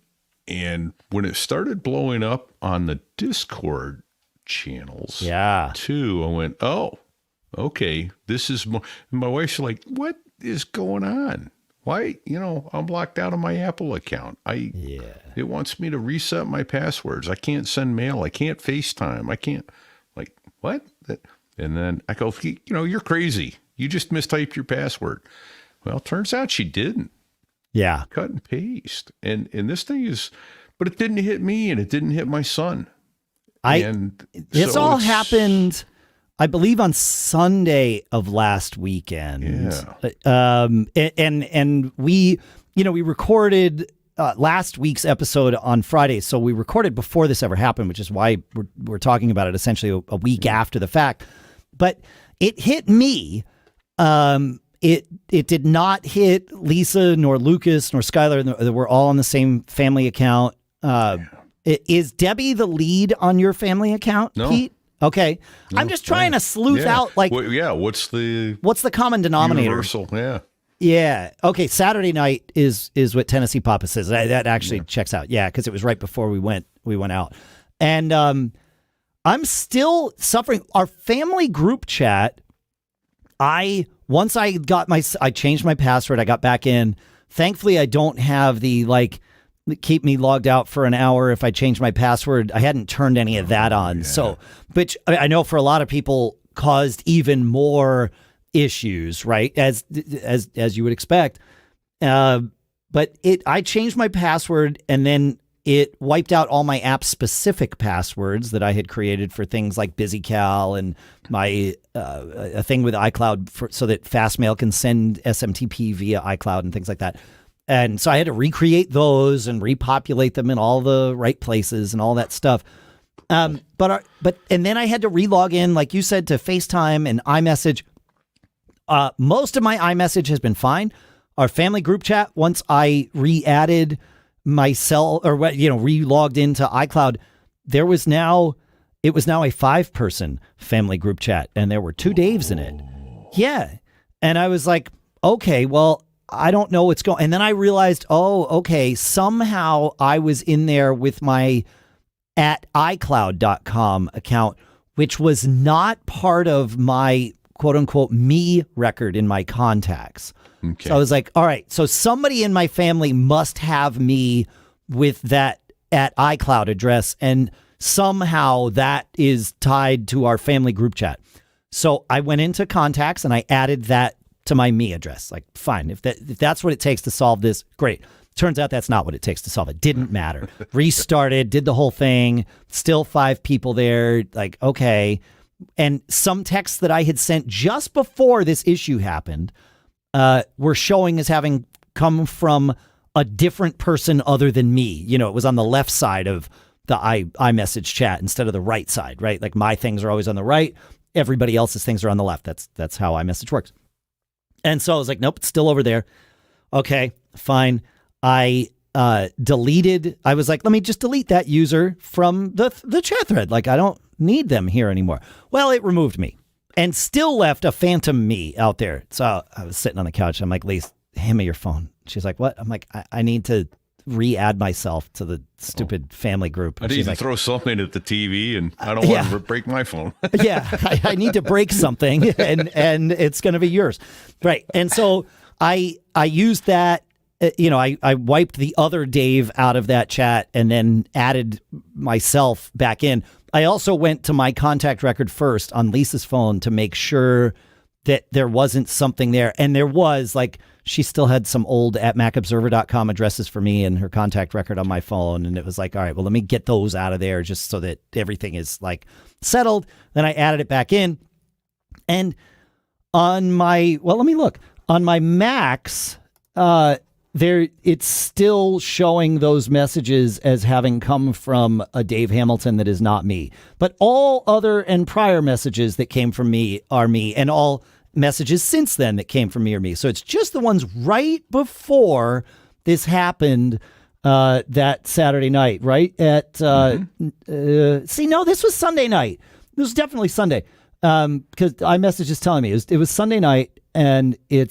when it started blowing up on the Discord channels, too, I went, oh, okay, this is more. And my wife's like, what is going on? Why, you know, I'm locked out of my Apple account. It wants me to reset my passwords. I can't send mail. I can't FaceTime. I can't, like, what? And then I go, you know, you're crazy. You just mistyped your password. Well, turns out she didn't. Yeah. Cut and paste. And this thing is, but it didn't hit me and it didn't hit my son. This all happened, I believe, on Sunday of last weekend. Yeah. And we, you know, we recorded last week's episode on Friday. So we recorded before this ever happened, which is why we're talking about it essentially a week after the fact. But it hit me. It did not hit Lisa nor Lucas nor Skylar. We're all on the same family account. Is Debbie the lead on your family account, Pete? Okay. No, I'm just trying to sleuth out, like, what's the common denominator? Universal, Yeah. Okay. Saturday night is what Tennessee Papa says. That actually checks out. Yeah, because it was right before we went out. And I'm still suffering. Our family group chat, once I changed my password, I got back in. Thankfully, I don't have the, like, keep me logged out for an hour if I change my password. I hadn't turned any of that on. So, which I know for a lot of people caused even more issues, right? As you would expect. But I changed my password, and then it wiped out all my app-specific passwords that I had created for things like BusyCal and my a thing with iCloud so that Fastmail can send SMTP via iCloud and things like that. And so I had to recreate those and repopulate them in all the right places and all that stuff. And then I had to relog in, like you said, to FaceTime and iMessage. Most of my iMessage has been fine. Our family group chat, once I re-added myself or re-logged into iCloud, it was now a 5-person family group chat, and there were 2 Daves in it. Yeah. And I was like, okay, well, I don't know what's going. And then I realized, okay, somehow I was in there with my @iCloud.com account, which was not part of my quote unquote me record in my contacts. Okay. So I was like, all right, so somebody in my family must have me with that @iCloud address, and somehow that is tied to our family group chat. So I went into contacts and I added that to my me address. Like, fine, if that's what it takes to solve this, great. Turns out that's not what it takes to solve it. Didn't matter. Restarted, did the whole thing, still 5 people there, like, okay. And some texts that I had sent just before this issue happened were showing as having come from a different person other than me. It was on the left side of the iMessage chat instead of the right side, right? Like my things are always on the right. Everybody else's things are on the left. That's how iMessage works. And so I was like, nope, it's still over there. Okay, fine. I deleted. I was like, let me just delete that user from the chat thread. Like, I don't need them here anymore. Well, it removed me and still left a phantom me out there. So I was sitting on the couch. I'm like, Lise, hand me your phone. She's like, what? I'm like, I need to re-add myself to the stupid family group. And I need to throw something at the TV, and I don't want to break my phone. Yeah, I need to break something, and it's going to be yours. Right. And so I used that. I wiped the other Dave out of that chat and then added myself back in. I also went to my contact record first on Lisa's phone to make sure that there wasn't something there. And there was, like, she still had some old @macobserver.com addresses for me in her contact record on my phone. And it was like, all right, well, let me get those out of there just so that everything is like settled. Then I added it back in. And on my, let me look. On my Macs, it's still showing those messages as having come from a Dave Hamilton that is not me. But all other and prior messages that came from me are me, and all messages since then that came from me are me. So it's just the ones right before this happened that Saturday night, right? This was Sunday night. This was definitely Sunday because iMessage is telling me it was Sunday night, and it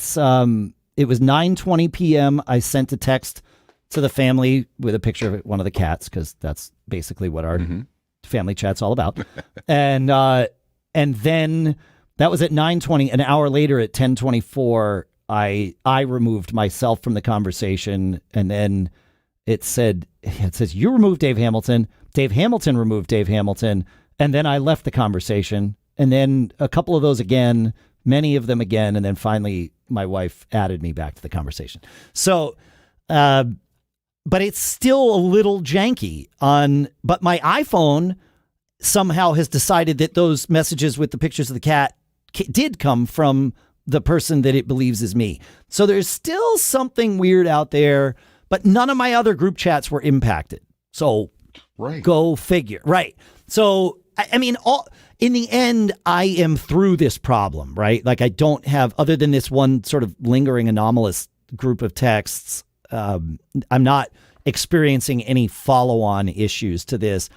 was 9:20 p.m. I sent a text to the family with a picture of one of the cats because that's basically what our family chat's all about. And then that was at 9:20. An hour later at 10:24, I removed myself from the conversation, and then it says you removed Dave Hamilton. Dave Hamilton removed Dave Hamilton, and then I left the conversation, and then a couple of those again, many of them again, and then finally my wife added me back to the conversation. So, but it's still a little janky but my iPhone somehow has decided that those messages with the pictures of the cat did come from the person that it believes is me. So there's still something weird out there, but none of my other group chats were impacted. So Go figure. Right. So, I mean, in the end, I am through this problem, right? Like I don't have, other than this one sort of lingering anomalous group of texts, I'm not experiencing any follow-on issues to this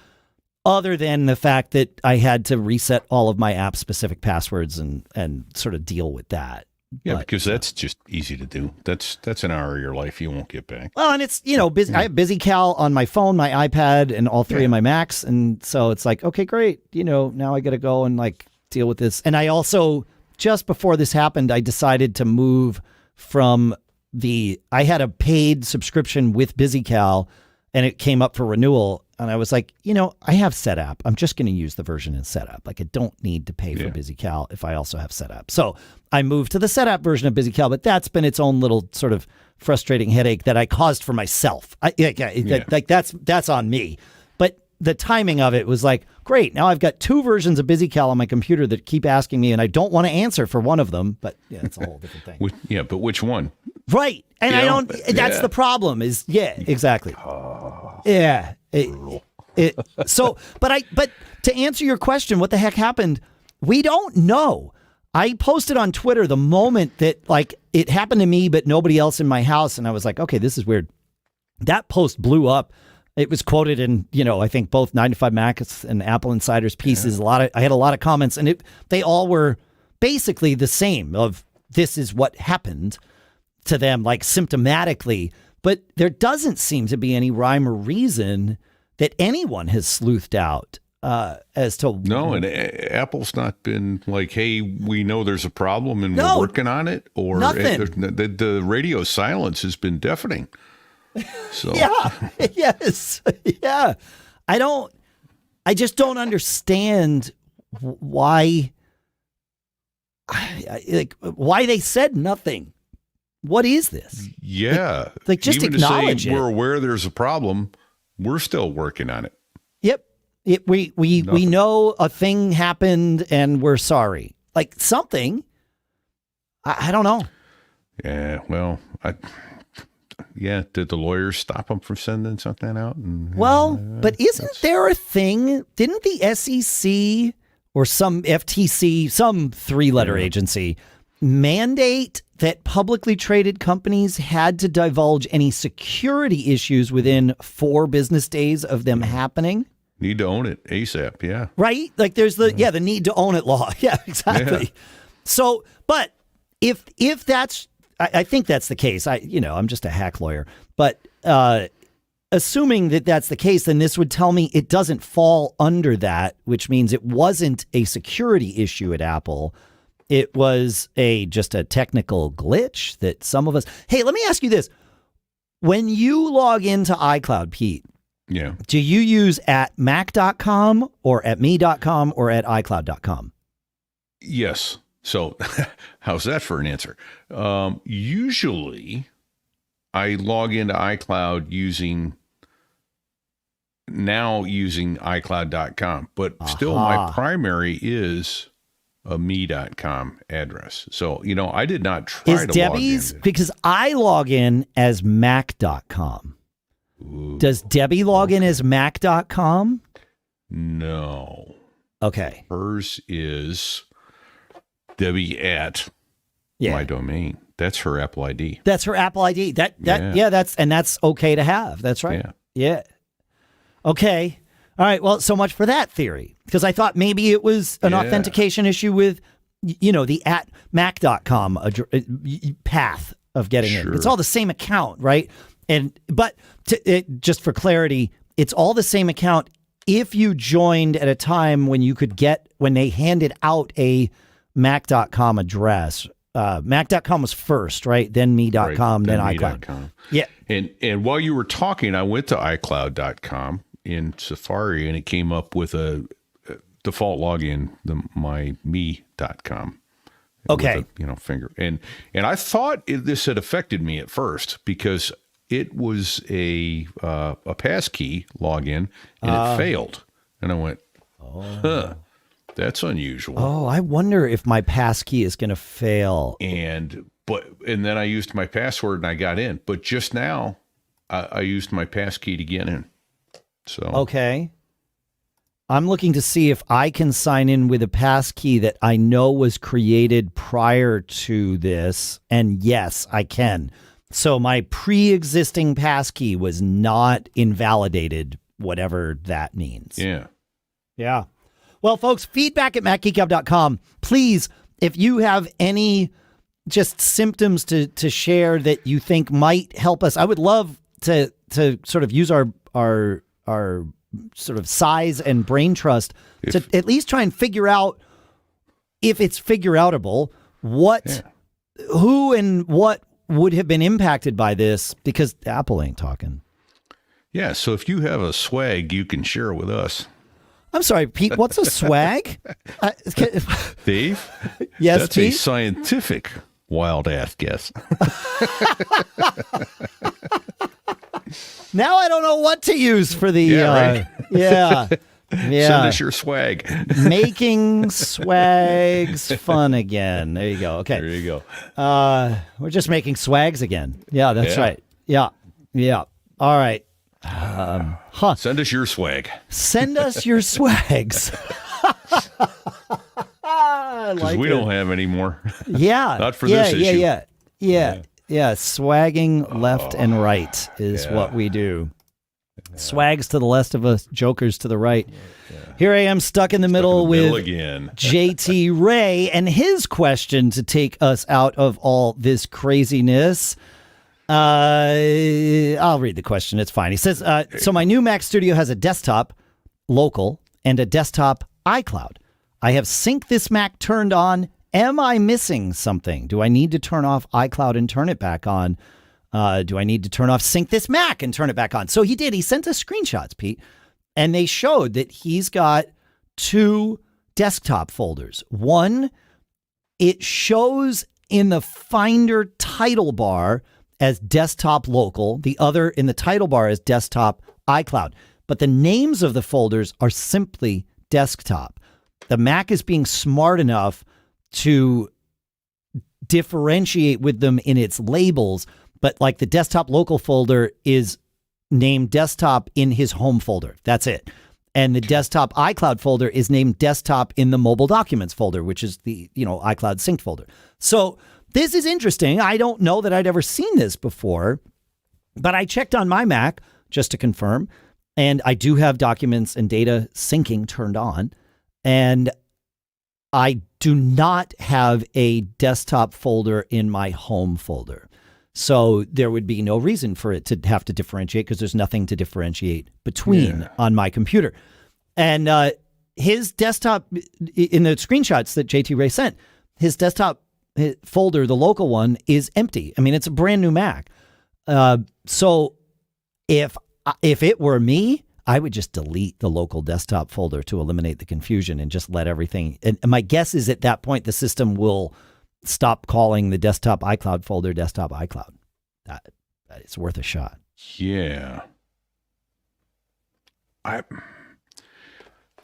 other than the fact that I had to reset all of my app-specific passwords and sort of deal with that. Yeah, because that's just easy to do. That's an hour of your life you won't get back. Well, and it's, busy. I have BusyCal on my phone, my iPad, and all three of my Macs. And so it's like, okay, great. Now I got to go and like deal with this. And I also, just before this happened, I decided to move from I had a paid subscription with BusyCal and it came up for renewal. And I was like, I have SetApp. I'm just going to use the version in SetApp. Like I don't need to pay for BusyCal if I also have SetApp. So I moved to the SetApp version of BusyCal, but that's been its own little sort of frustrating headache that I caused for myself. Like that's on me. But the timing of it was like, great. Now I've got 2 versions of BusyCal on my computer that keep asking me, and I don't want to answer for one of them. But yeah, it's a whole different thing. But which one? Right. And I don't. That's the problem. Is exactly. Yeah. But to answer your question, what the heck happened? We don't know. I posted on Twitter the moment that like it happened to me, but nobody else in my house. And I was like, okay, this is weird. That post blew up. It was quoted in, I think both 9to5 Mac and Apple Insiders pieces. I had a lot of comments, and they all were basically the same of this is what happened to them, like symptomatically. But there doesn't seem to be any rhyme or reason that anyone has sleuthed out as to no, and Apple's not been like, hey, we know there's a problem and we're working on it, or the radio silence has been deafening. So yes, yeah. I just don't understand why they said nothing. What is this? Yeah, like just even acknowledge to say we're aware there's a problem. We're still working on it. Yep. We know a thing happened and we're sorry. Like something. I don't know. Yeah. Well, did the lawyers stop them from sending something out? But isn't there a thing? Didn't the SEC or some FTC, some 3-letter agency, mandate that publicly traded companies had to divulge any security issues within 4 business days of them happening? Need to own it ASAP, yeah. Right? Like there's the need to own it law. Yeah, exactly. Yeah. So, but if that's, I think that's the case. I'm just a hack lawyer, but assuming that that's the case, then this would tell me it doesn't fall under that, which means it wasn't a security issue at Apple. It was just a technical glitch that some of us. Hey, let me ask you this: when you log into iCloud, Pete, do you use at mac.com or at me.com or at iCloud.com? Yes. So how's that for an answer? Usually I log into iCloud using iCloud.com, but still my primary is a me.com address. So, I did not try to Debbie's, log in. Because I log in as mac.com. Ooh, does Debbie log in as mac.com? No. Okay. Hers is Debbie at my domain. That's her Apple ID. That's her Apple ID. That's okay to have. That's right. Yeah. Okay. All right. Well, so much for that theory. Because I thought maybe it was an authentication issue with, the at mac.com path of getting in. It's all the same account, right? But just for clarity, it's all the same account if you joined at a time when they handed out a mac.com address. Mac.com was first, right? Then me.com, then iCloud. Yeah. And while you were talking, I went to iCloud.com in Safari, and it came up with a default login, my me.com. Okay. With a, finger. And I thought this had affected me at first because it was a passkey login, and it failed. And I went, that's unusual. Oh, I wonder if my passkey is going to fail. And then I used my password and I got in. But just now, I used my passkey to get in. So okay, I'm looking to see if I can sign in with a passkey that I know was created prior to this. And yes, I can. So my pre-existing passkey was not invalidated, whatever that means. Yeah. Yeah. Well, folks, feedback at MacGeekGab.com. Please, if you have any just symptoms to share that you think might help us, I would love to sort of use our sort of size and brain trust to at least try and figure out, if it's figure outable, who and what would have been impacted by this, because Apple ain't talking. Yeah, so if you have a swag, you can share it with us. I'm sorry, Pete, what's a swag? Dave? Yes, that's Pete? a scientific Wild ass guess. Now I don't know what to use for the Yeah, yeah. Send us your swag. Making swags fun again. There you go. Okay. There you go. We're just making swags again. Yeah, that's Yeah. right. Yeah. Yeah. All right. Send us your swag. Send us your swags. I Because like we it. don't have any more. Yeah. Not for this issue. Yeah. Swagging left and right is what we do. Swags to the left of us, jokers to the right. Here I am stuck in the middle with again. JT Ray and his question to take us out of all this craziness. I'll read the question. It's fine. He says, so my new Mac Studio has a desktop local and a desktop iCloud. I have Sync This Mac turned on. Am I missing something? Do I need to turn off iCloud and turn it back on? Do I need to turn off Sync This Mac and turn it back on? So he did. He sent us screenshots, Pete, and they showed that he's got 2 desktop folders. One, it shows in the Finder title bar as desktop local. The other in the title bar as desktop iCloud. But the names of the folders are simply desktop. The Mac is being smart enough to differentiate with them in its labels, but like the desktop local folder is named desktop in his home folder. That's it. And the desktop iCloud folder is named desktop in the mobile documents folder, which is the, iCloud synced folder. So this is interesting. I don't know that I'd ever seen this before, but I checked on my Mac just to confirm, and I do have documents and data syncing turned on, and I do not have a desktop folder in my home folder. So there would be no reason for it to have to differentiate because there's nothing to differentiate between on my computer. And his desktop, in the screenshots that JT Ray sent, his desktop folder, the local one, is empty. I mean, it's a brand new Mac. So if it were me, I would just delete the local desktop folder to eliminate the confusion and just let everything. And my guess is at that point, the system will stop calling the desktop iCloud folder desktop iCloud. It's worth a shot. Yeah.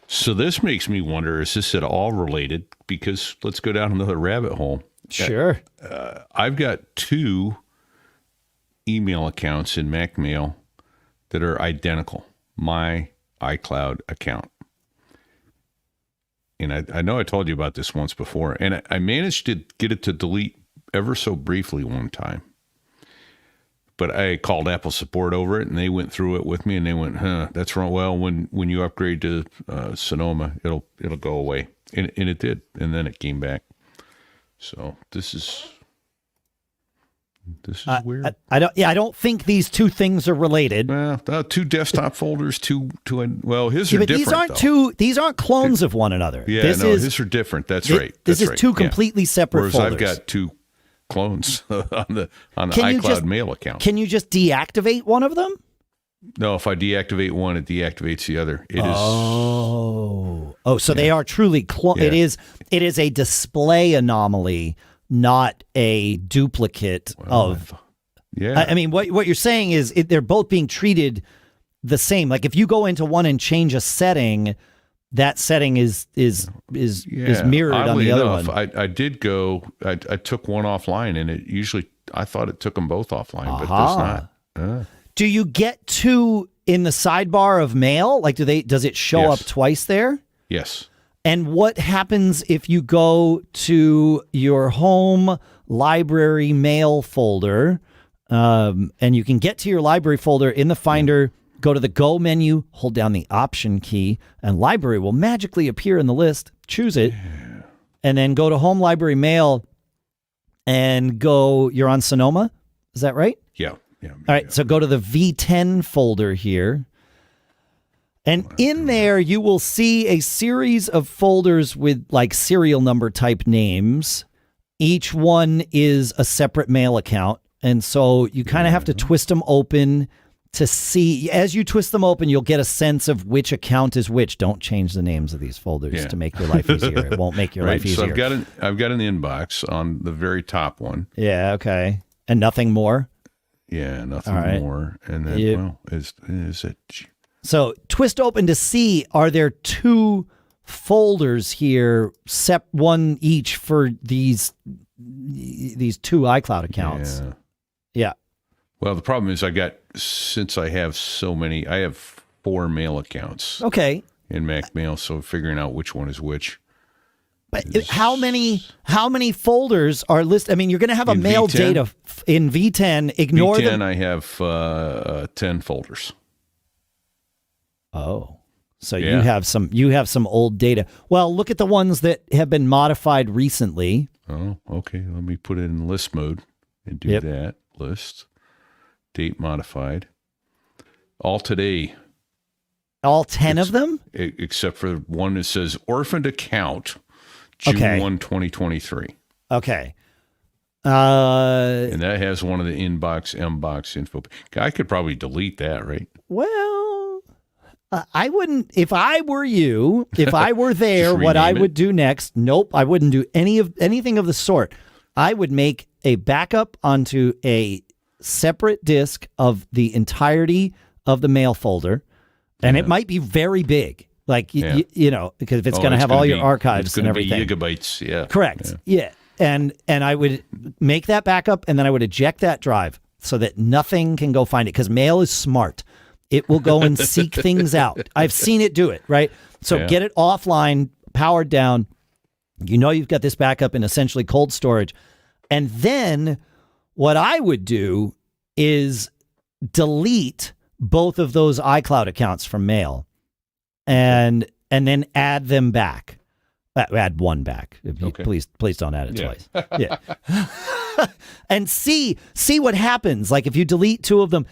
So this makes me wonder, is this at all related? Because let's go down another rabbit hole. Sure. I've got 2 email accounts in Mac Mail that are identical. My iCloud account. And I know I told you about this once before, and I managed to get it to delete ever so briefly one time. But I called Apple support over it, and they went through it with me, and they went, that's wrong. Well, when you upgrade to Sonoma, it'll go away. And it did, and then it came back. So this is weird. I don't think these 2 things are related. Well, 2 desktop folders, his are but different. These aren't clones of one another. Yeah, his are different. That's right. This is 2 completely separate Whereas folders. I've got 2 clones on the iCloud mail account. Can you just deactivate one of them? No, if I deactivate one, it deactivates the other. It is. So they are truly It is a display anomaly, not a duplicate of. Yeah. I mean, what you're saying is they're both being treated the same. Like if you go into one and change a setting, that setting is mirrored on the other one. I did go. I took one offline, and it usually I thought it took them both offline, but it does not. Do you get 2 in the sidebar of mail? Like does it show up twice there? Yes. And what happens if you go to your home library mail folder, and you can get to your library folder in the Finder, go to the Go menu, hold down the Option key, and library will magically appear in the list. Choose it, and then go to home library mail and go, you're on Sonoma? Is that right? Yeah. All right, so go to the V10 folder here. And in there, you will see a series of folders with like serial number type names. Each one is a separate mail account. And so you kind of have to twist them open to see, as you twist them open, you'll get a sense of which account is which. Don't change the names of these folders to make your life easier. It won't make your life easier. So I've got an inbox on the very top one. Yeah, okay. And nothing more? Yeah, nothing more. And then, is it? So twist open to see, are there two folders here, one each for these two iCloud accounts? Yeah. Well, the problem is since I have so many, I have 4 mail accounts. Okay. In Mac Mail, so figuring out which one is which. But how many folders are listed? I mean, you're going to have a mail V10? data in V10. Ignore V10, the... I have 10 folders. Oh. So you have some old data. Well, look at the ones that have been modified recently. Oh, okay. Let me put it in list mode and do that. List. Date modified. All today. All 10 of them? Except for one that says orphaned account, June 1, 2023. Okay. And that has one of the mbox info. I could probably delete that, right? Well, I wouldn't. If I were you, if I were there, what I would do next, nope, I wouldn't do anything of the sort. I would make a backup onto a separate disk of the entirety of the mail folder, and it might be very big, like you know, because if it's going to have all your archives and everything, gigabytes, correct, and I would make that backup, and then I would eject that drive so that nothing can go find it, because mail is smart. It will go and seek things out. I've seen it do it, right? So get it offline, powered down. You know you've got this backup in essentially cold storage, and then what I would do is delete both of those iCloud accounts from mail and then add them back. Add one back. Please don't add it twice. Yeah. And see what happens. Like if you delete 2 of them,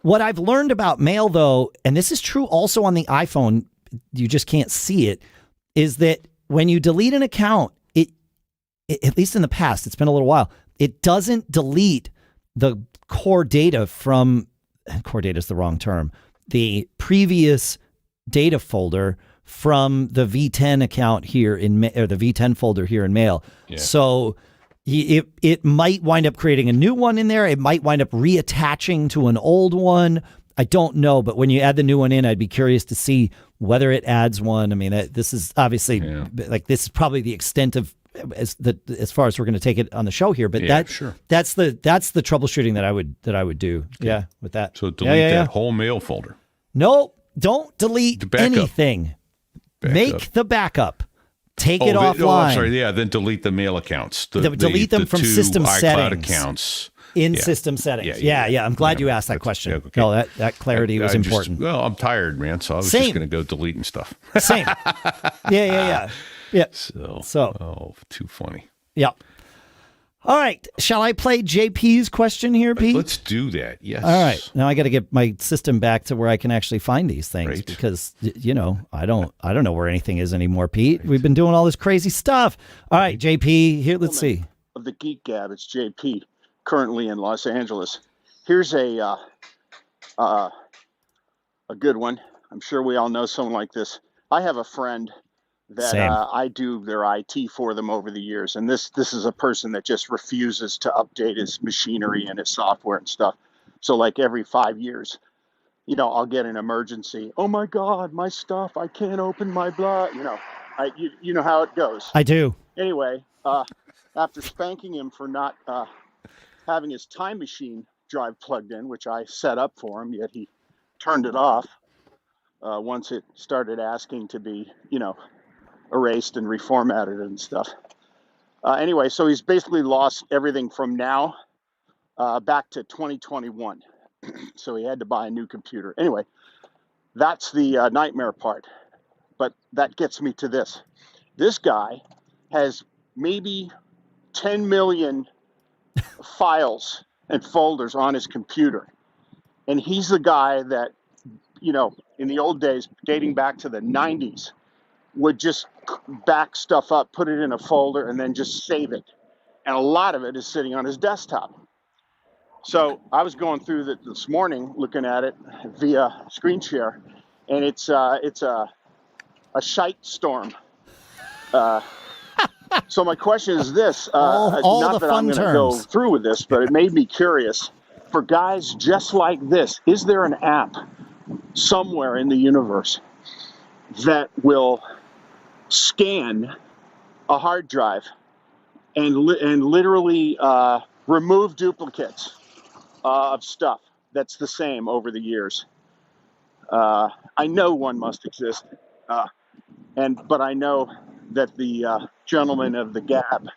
what I've learned about mail though, and this is true also on the iPhone, you just can't see it, is that when you delete an account, it at least in the past, it's been a little while, it doesn't delete the core data is the wrong term, the previous data folder from the V10 account here or the V10 folder here in mail. Yeah. So it might wind up creating a new one in there. It might wind up reattaching to an old one. I don't know, but when you add the new one in, I'd be curious to see whether it adds one. I mean, this is obviously this is probably the extent of as far as we're going to take it on the show here, but that's the troubleshooting that I would do. Okay. Yeah, with that. So delete that whole mail folder. No, don't delete anything. Make the backup. Take it offline. Oh, I'm sorry. Yeah, then delete the mail accounts. Delete them from system iCloud settings. Accounts. In system settings. Yeah. I'm glad you asked that question. Okay. No, that clarity was important. I'm tired, man, so I was just going to go deleting stuff. Same. Yeah. So, too funny. Yeah. All right. Shall I play JP's question here, Pete? Let's do that. Yes. All right. Now I got to get my system back to where I can actually find these things because, I don't know where anything is anymore, Pete. We've been doing all this crazy stuff. All right, JP, here, let's see. Of the Geek Gab, it's JP, currently in Los Angeles. Here's a good one. I'm sure we all know someone like this. I have a friend that I do their IT for them over the years. And this is a person that just refuses to update his machinery and his software and stuff. So like every 5 years, I'll get an emergency. Oh my God, my stuff, I can't open my blah. You know how it goes. I do. Anyway, after spanking him for not having his time machine drive plugged in, which I set up for him, yet he turned it off once it started asking to be, erased and reformatted and stuff. Anyway, so he's basically lost everything from now back to 2021. So he had to buy a new computer. Anyway, that's the nightmare part. But that gets me to this. This guy has maybe 10 million files and folders on his computer. And he's the guy that, in the old days, dating back to the 90s, would just back stuff up, put it in a folder, and then just save it. And a lot of it is sitting on his desktop. So I was going through that this morning, looking at it via screen share, and it's a shite storm. So my question is this: all not the that fun I'm going to go terms. through with this, but it made me curious. For guys just like this, is there an app somewhere in the universe that will scan a hard drive and literally remove duplicates of stuff that's the same over the years? I know one must exist, but I know that the gentleman of the Gab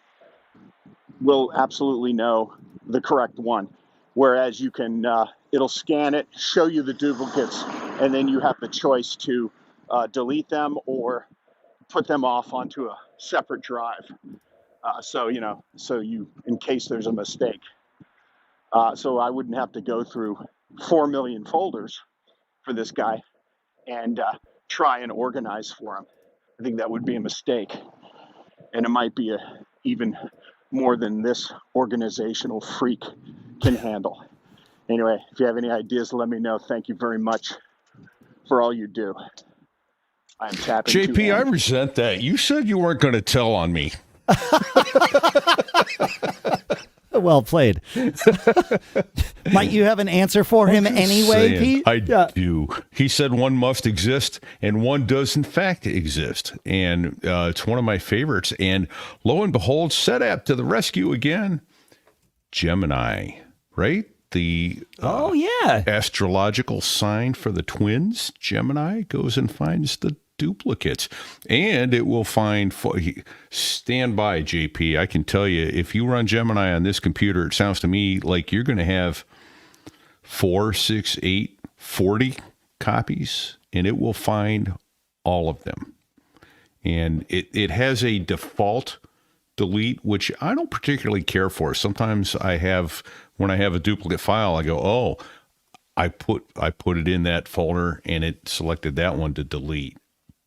will absolutely know the correct one. Whereas you can, it'll scan it, show you the duplicates, and then you have the choice to delete them or put them off onto a separate drive. So in case there's a mistake. So I wouldn't have to go through 4 million folders for this guy and try and organize for him. I think that would be a mistake. And it might be even more than this organizational freak can handle. Anyway, if you have any ideas, let me know. Thank you very much for all you do. I'm tapping JP, I resent that. You said you weren't going to tell on me. Well played. Might you have an answer for him anyway, Pete? I do. He said one must exist, and one does in fact exist. And it's one of my favorites. And lo and behold, SetApp to the rescue again. Gemini, right? The astrological sign for the twins. Gemini goes and finds the duplicates, and it will find. Stand by, JP. I can tell you, if you run Gemini on this computer, it sounds to me like you're going to have 4, 6, 8, 40 copies, and it will find all of them. And it has a default delete, which I don't particularly care for. Sometimes when I have a duplicate file, I go, oh, I put it in that folder, and it selected that one to delete.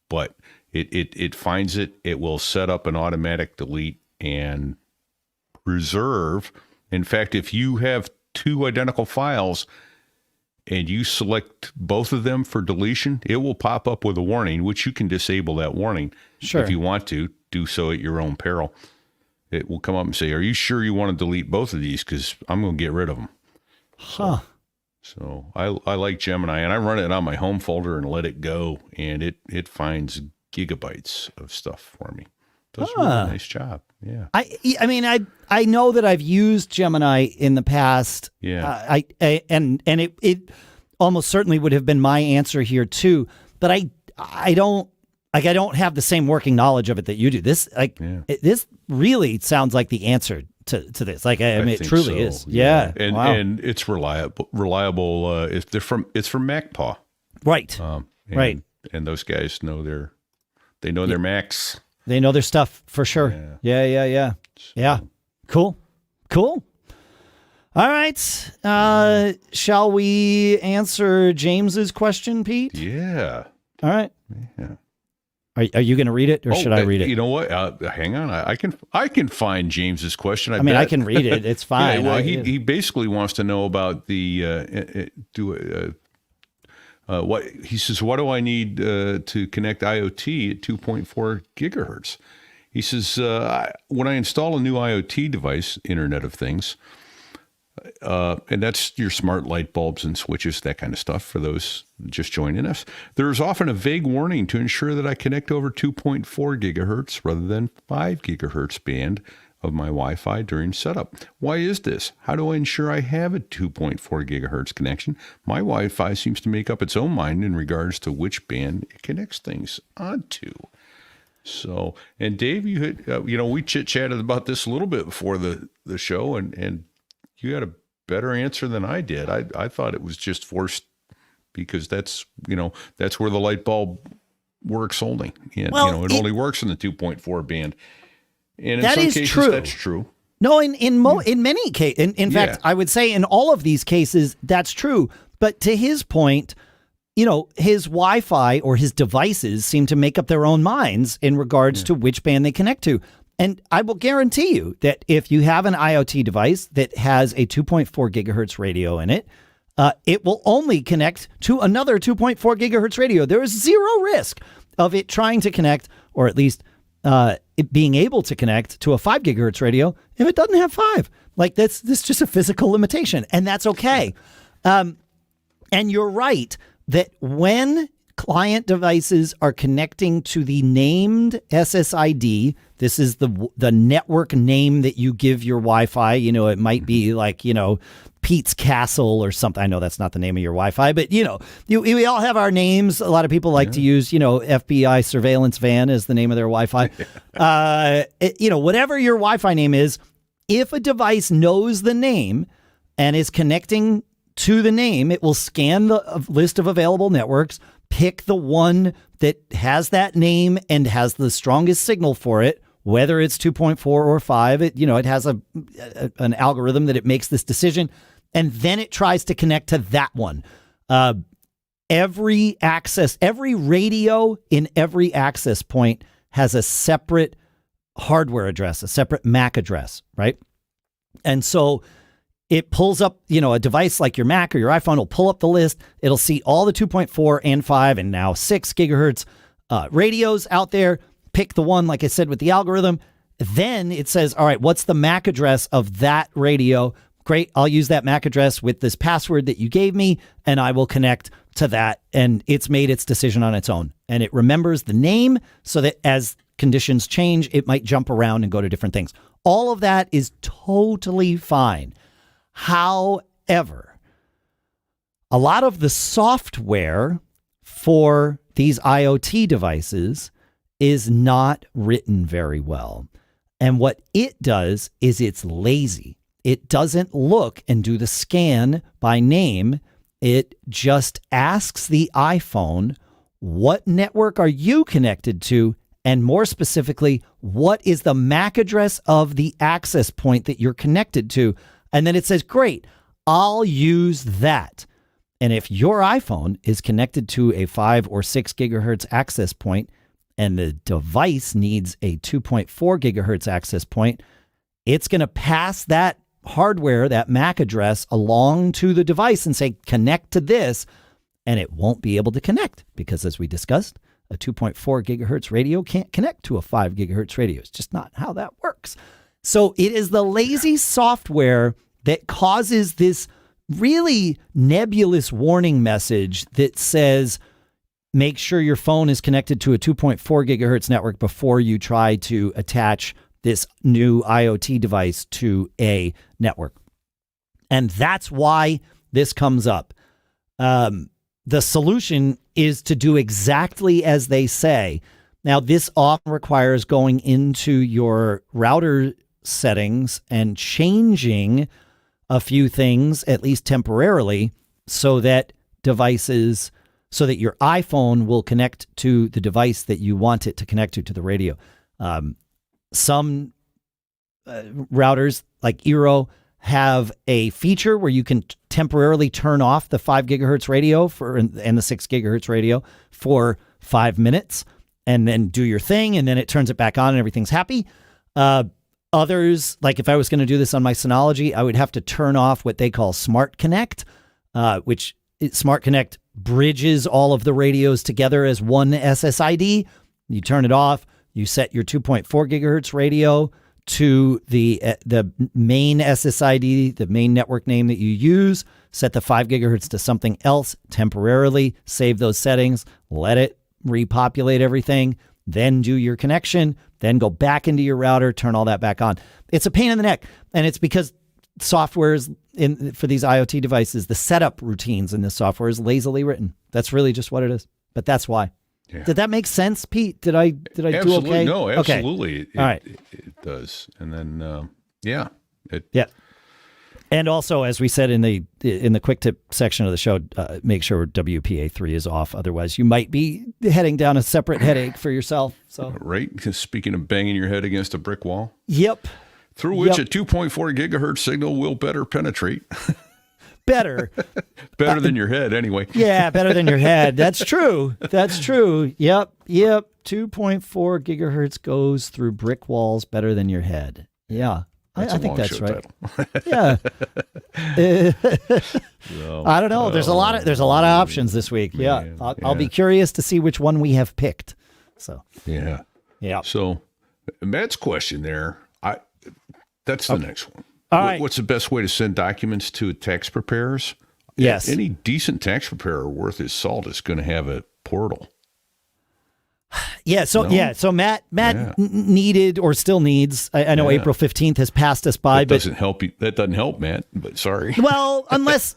But it finds it. It will set up an automatic delete and preserve. In fact, if you have 2 identical files and you select both of them for deletion, it will pop up with a warning, which you can disable that warning. Sure. If you want to. Do so at your own peril. It will come up and say, are you sure you want to delete both of these? Because I'm going to get rid of them. Huh. So I like Gemini, and I run it on my home folder and let it go, and it finds gigabytes of stuff for me. Does a really nice job. Yeah. I mean, I know that I've used Gemini in the past. Yeah. And it almost certainly would have been my answer here too. But I don't have the same working knowledge of it that you do. This this really sounds like the answer to this. Like I mean, it truly is. Yeah. And wow. and it's reliable. It's from MacPaw. Right. Right. And those guys know their Macs. They know their stuff for sure. Yeah. Cool. All right. Shall we answer James's question, Pete? Yeah. All right. Yeah. Are you going to read it, or should I read it? You know what? Hang on. I can find James's question. I mean, I can read it. It's fine. Yeah, well, he basically wants to know about the what he says. What do I need to connect IoT at 2.4 gigahertz? He says when I install a new IoT device, Internet of Things, and that's your smart light bulbs and switches, that kind of stuff for those just joining us. There's often a vague warning to ensure that I connect over 2.4 gigahertz rather than 5 gigahertz band of my Wi-Fi during setup. Why is this? How do I ensure I have a 2.4 gigahertz connection? My Wi-Fi seems to make up its own mind in regards to which band it connects things onto. So, and Dave, you had, we chit-chatted about this a little bit before the show, and you had a better answer than I did. I thought it was just forced because that's where the light bulb works only. And, it only works in the 2.4 band. And in some cases, true. That's true. No, in many cases, in fact, I would say in all of these cases, that's true. But to his point, his Wi-Fi or his devices seem to make up their own minds in regards to which band they connect to. And I will guarantee you that if you have an IoT device that has a 2.4 gigahertz radio in it, it will only connect to another 2.4 gigahertz radio. There is zero risk of it trying to connect, or at least it being able to connect to a 5 gigahertz radio if it doesn't have 5. Like that's just a physical limitation, and that's okay. And you're right that when client devices are connecting to the named SSID, this is the network name that you give your Wi-Fi. You know, it might be like, you know, Pete's Castle or something. I know that's not the name of your Wi-Fi, but you know, we all have our names. A lot of people like to use, you know, FBI surveillance van as the name of their Wi-Fi. You know, whatever your Wi-Fi name is, if a device knows the name and is connecting to the name, it will scan the list of available networks, pick the one that has that name and has the strongest signal for it, whether it's 2.4 or 5. It, you know, it has an algorithm that it makes this decision, and then it tries to connect to that one. Every radio in every access point has a separate hardware address, a separate MAC address, right? And so it pulls up, you know, a device like your Mac or your iPhone will pull up the list. It'll see all the 2.4 and 5 and now 6 gigahertz radios out there. Pick the one, like I said, with the algorithm. Then it says, all right, what's the MAC address of that radio? Great. I'll use that MAC address with this password that you gave me, and I will connect to that. And it's made its decision on its own. And it remembers the name so that as conditions change, it might jump around and go to different things. All of that is totally fine. However, a lot of the software for these IoT devices is not written very well. And what it does is it's lazy. It doesn't look and do the scan by name. It just asks the iPhone, what network are you connected to? And more specifically, what is the MAC address of the access point that you're connected to? And then it says, great, I'll use that. And if your iPhone is connected to a 5 or 6 gigahertz access point and the device needs a 2.4 gigahertz access point, it's going to pass that hardware, that MAC address, along to the device and say, connect to this, and it won't be able to connect because, as we discussed, a 2.4 gigahertz radio can't connect to a 5 gigahertz radio. It's just not how that works. So it is the lazy software that causes this really nebulous warning message that says, make sure your phone is connected to a 2.4 gigahertz network before you try to attach this new IoT device to a network. And that's why this comes up. The solution is to do exactly as they say. Now, this often requires going into your router settings and changing a few things, at least temporarily, so that your iPhone will connect to the device that you want it to connect to the radio. Some routers like Eero have a feature where you can temporarily turn off the 5 gigahertz radio and the 6 gigahertz radio for 5 minutes and then do your thing, and then it turns it back on and everything's happy. Others, like if I was going to do this on my Synology, I would have to turn off what they call Smart Connect, which Smart Connect bridges all of the radios together as one SSID. You turn it off, you set your 2.4 gigahertz radio to the main SSID, the main network name that you use, set the 5 gigahertz to something else temporarily, save those settings, let it repopulate everything, then do your connection, then go back into your router, turn all that back on. It's a pain in the neck, and it's because software is for these IoT devices, the setup routines in this software is lazily written. That's really just what it is, but that's why. Yeah. Did that make sense, Pete? Did I do okay? No, absolutely. Okay. All right. It does. And then, Yeah. And also, as we said in the quick tip section of the show, make sure WPA3 is off. Otherwise, you might be heading down a separate headache for yourself. So, right. Speaking of banging your head against a brick wall. Yep. Through which a 2.4 gigahertz signal will better penetrate. better. Better than your head, anyway. Yeah, better than your head. That's true. That's true. Yep. 2.4 gigahertz goes through brick walls better than your head. Yeah. I think that's right. Yeah. So, I don't know. There's a lot of options this week. Yeah. Man, I'll be curious to see which one we have picked. So. Yeah. Yeah. So Matt's question there, that's the next one. All right. What's the best way to send documents to tax preparers? Yes. Any decent tax preparer worth his salt is going to have a portal. Yeah. So Matt needed or still needs. I know April 15th has passed us by, That doesn't help you. That doesn't help, Matt. But sorry. Well, unless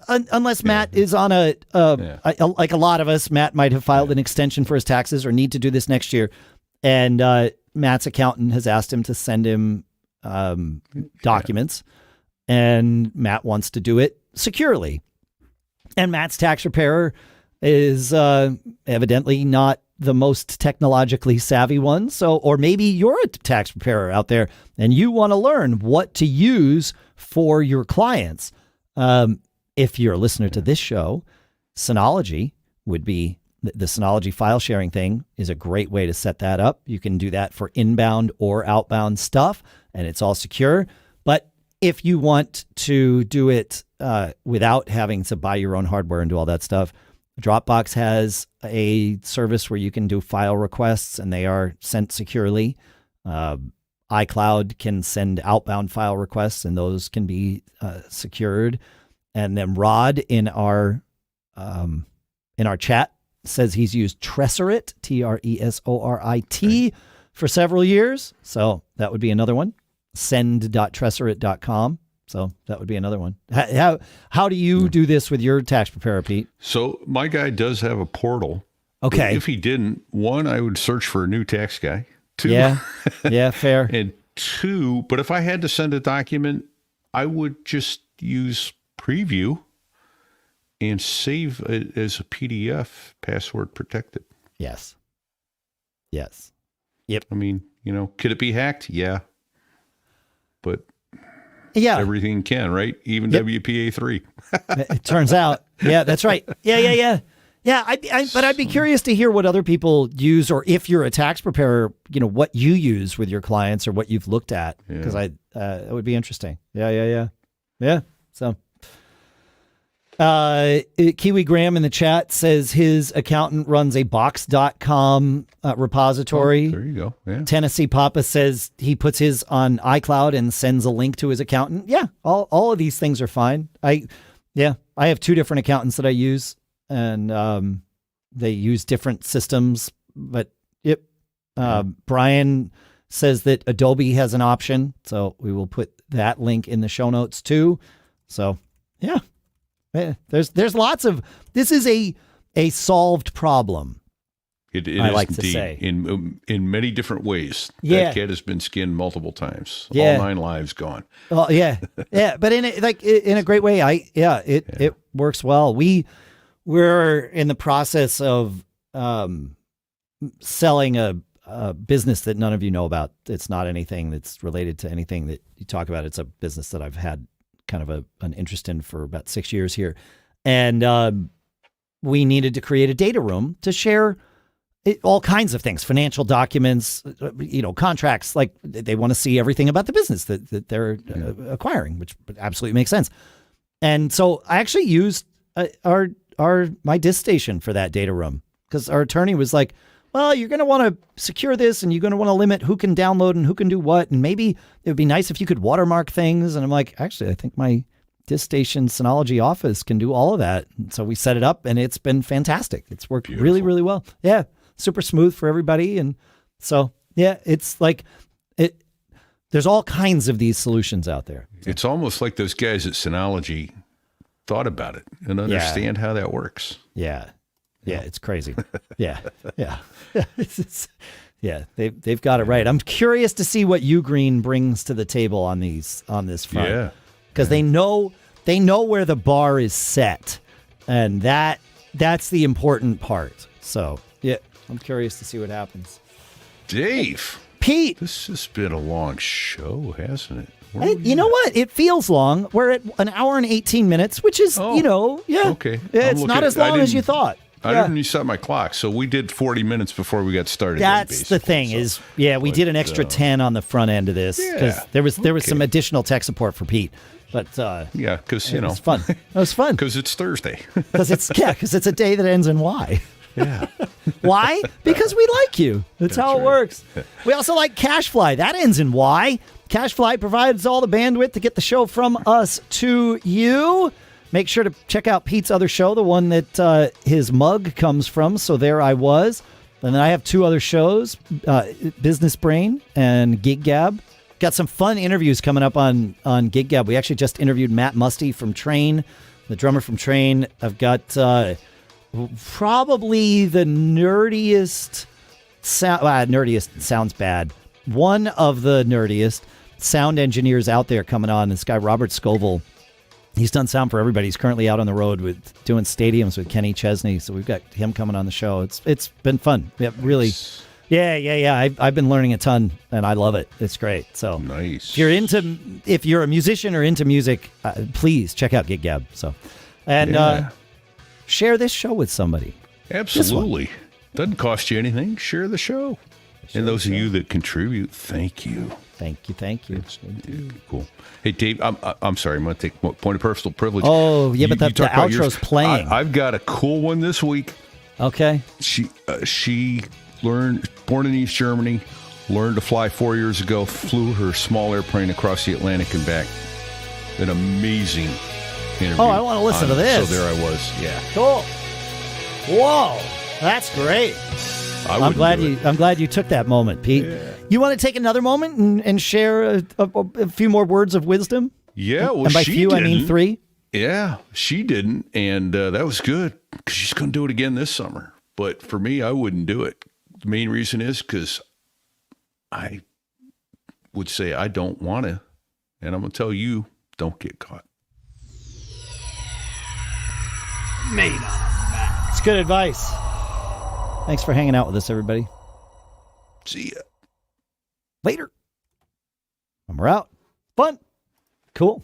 Matt is on like a lot of us, Matt might have filed an extension for his taxes or need to do this next year, and Matt's accountant has asked him to send him documents, and Matt wants to do it securely, and Matt's tax preparer is evidently not the most technologically savvy one. So, or maybe you're a tax preparer out there and you want to learn what to use for your clients. If you're a listener to this show, Synology would be the Synology file sharing thing is a great way to set that up. You can do that for inbound or outbound stuff, and it's all secure. But if you want to do it without having to buy your own hardware and do all that stuff, Dropbox has a service where you can do file requests and they are sent securely. iCloud can send outbound file requests and those can be secured. And then Rod in our chat says he's used Tresorit, Tresorit, for several years. So that would be another one. Send.tresorit.com. So that would be another one. How do you do this with your tax preparer, Pete? So my guy does have a portal. Okay. If he didn't, one, I would search for a new tax guy. Two, yeah, fair. And two, but if I had to send a document, I would just use Preview and save it as a PDF, password protected. Yes. Yep. I mean, could it be hacked? Yeah. But yeah, everything can, right? Even WPA3. It turns out. Yeah, that's right. Yeah. But I'd be curious to hear what other people use, or if you're a tax preparer, what you use with your clients or what you've looked at, because it would be interesting. Yeah. So, Kiwi Graham in the chat says his accountant runs a box.com repository. There you go. Yeah. Tennessee Papa says he puts his on iCloud and sends a link to his accountant. Yeah, all of these things are fine. I have two different accountants that I use, and they use different systems. But Brian says that Adobe has an option, so we will put that link in the show notes too. So yeah. There's lots of, this is a solved problem. It I is like to indeed, say. in many different ways. Yeah. That cat has been skinned multiple times. Yeah. All 9 lives gone. Well, yeah, but in a great way. It works well. We're in the process of selling a business that none of you know about. It's not anything that's related to anything that you talk about. It's a business that I've had kind of an interest in for about 6 years here. And we needed to create a data room to share all kinds of things, financial documents, contracts. Like they want to see everything about the business that they're acquiring, which absolutely makes sense. And so I actually used my disk station for that data room, because our attorney was like, well, you're going to want to secure this and you're going to want to limit who can download and who can do what. And maybe it would be nice if you could watermark things. And I'm like, actually, I think my disk station Synology office can do all of that. And so we set it up and it's been fantastic. It's worked really, really well. Yeah. Super smooth for everybody. And so, yeah, it's like there's all kinds of these solutions out there. It's almost like those guys at Synology thought about it and understand how that works. Yeah. Yeah, it's crazy. Yeah. They've got it right. I'm curious to see what Ugreen brings to the table on this front. Yeah, because they know where the bar is set, and that's the important part. So yeah, I'm curious to see what happens. Dave, Pete, this has been a long show, hasn't it? You know what? It feels long. We're at an hour and 18 minutes, which is, Okay. It's not as long as you thought. I didn't reset my clock, so we did 40 minutes before we got started. That's the thing we did an extra 10 on the front end of this because there was some additional tech support for Pete. But because it was fun. It was fun because it's Thursday. Because it's a day that ends in Y. Yeah. Why? Because we like you. That's how it works. We also like CacheFly. That ends in Y. CacheFly provides all the bandwidth to get the show from us to you. Make sure to check out Pete's other show, the one that his mug comes from. So there I was. And then I have 2 other shows, Business Brain and Gig Gab. Got some fun interviews coming up on Gig Gab. We actually just interviewed Matt Musty from Train, the drummer from Train. I've got probably the nerdiest nerdiest sounds bad. One of the nerdiest sound engineers out there coming on, this guy Robert Scoville. He's done sound for everybody. He's currently out on the road doing stadiums with Kenny Chesney. So we've got him coming on the show. It's been fun. Yeah, really. Yeah. I've been learning a ton, and I love it. It's great. So nice. If you're a musician or into music, please check out Gig Gab. So, and share this show with somebody. Absolutely. Doesn't cost you anything. Share the show. And those of you that contribute, thank you. Thank you. Cool. Hey, Dave, I'm sorry. I'm going to take point of personal privilege. Oh, yeah, but the outro's playing. I've got a cool one this week. Okay. She learned, born in East Germany, learned to fly 4 years ago, flew her small airplane across the Atlantic and back. An amazing interview. Oh, I want to listen to this. So there I was. Yeah. Cool. Whoa. That's great. I'm glad you took that moment, Pete. Yeah. You want to take another moment and share a few more words of wisdom? Yeah, well, and by few, I mean 3. Yeah, she didn't, and that was good because she's going to do it again this summer. But for me, I wouldn't do it. The main reason is because I would say I don't want to, and I'm going to tell you, don't get caught. Made on a Mac. It's good advice. Thanks for hanging out with us, everybody. See ya. Later. And we're out. Fun. Cool.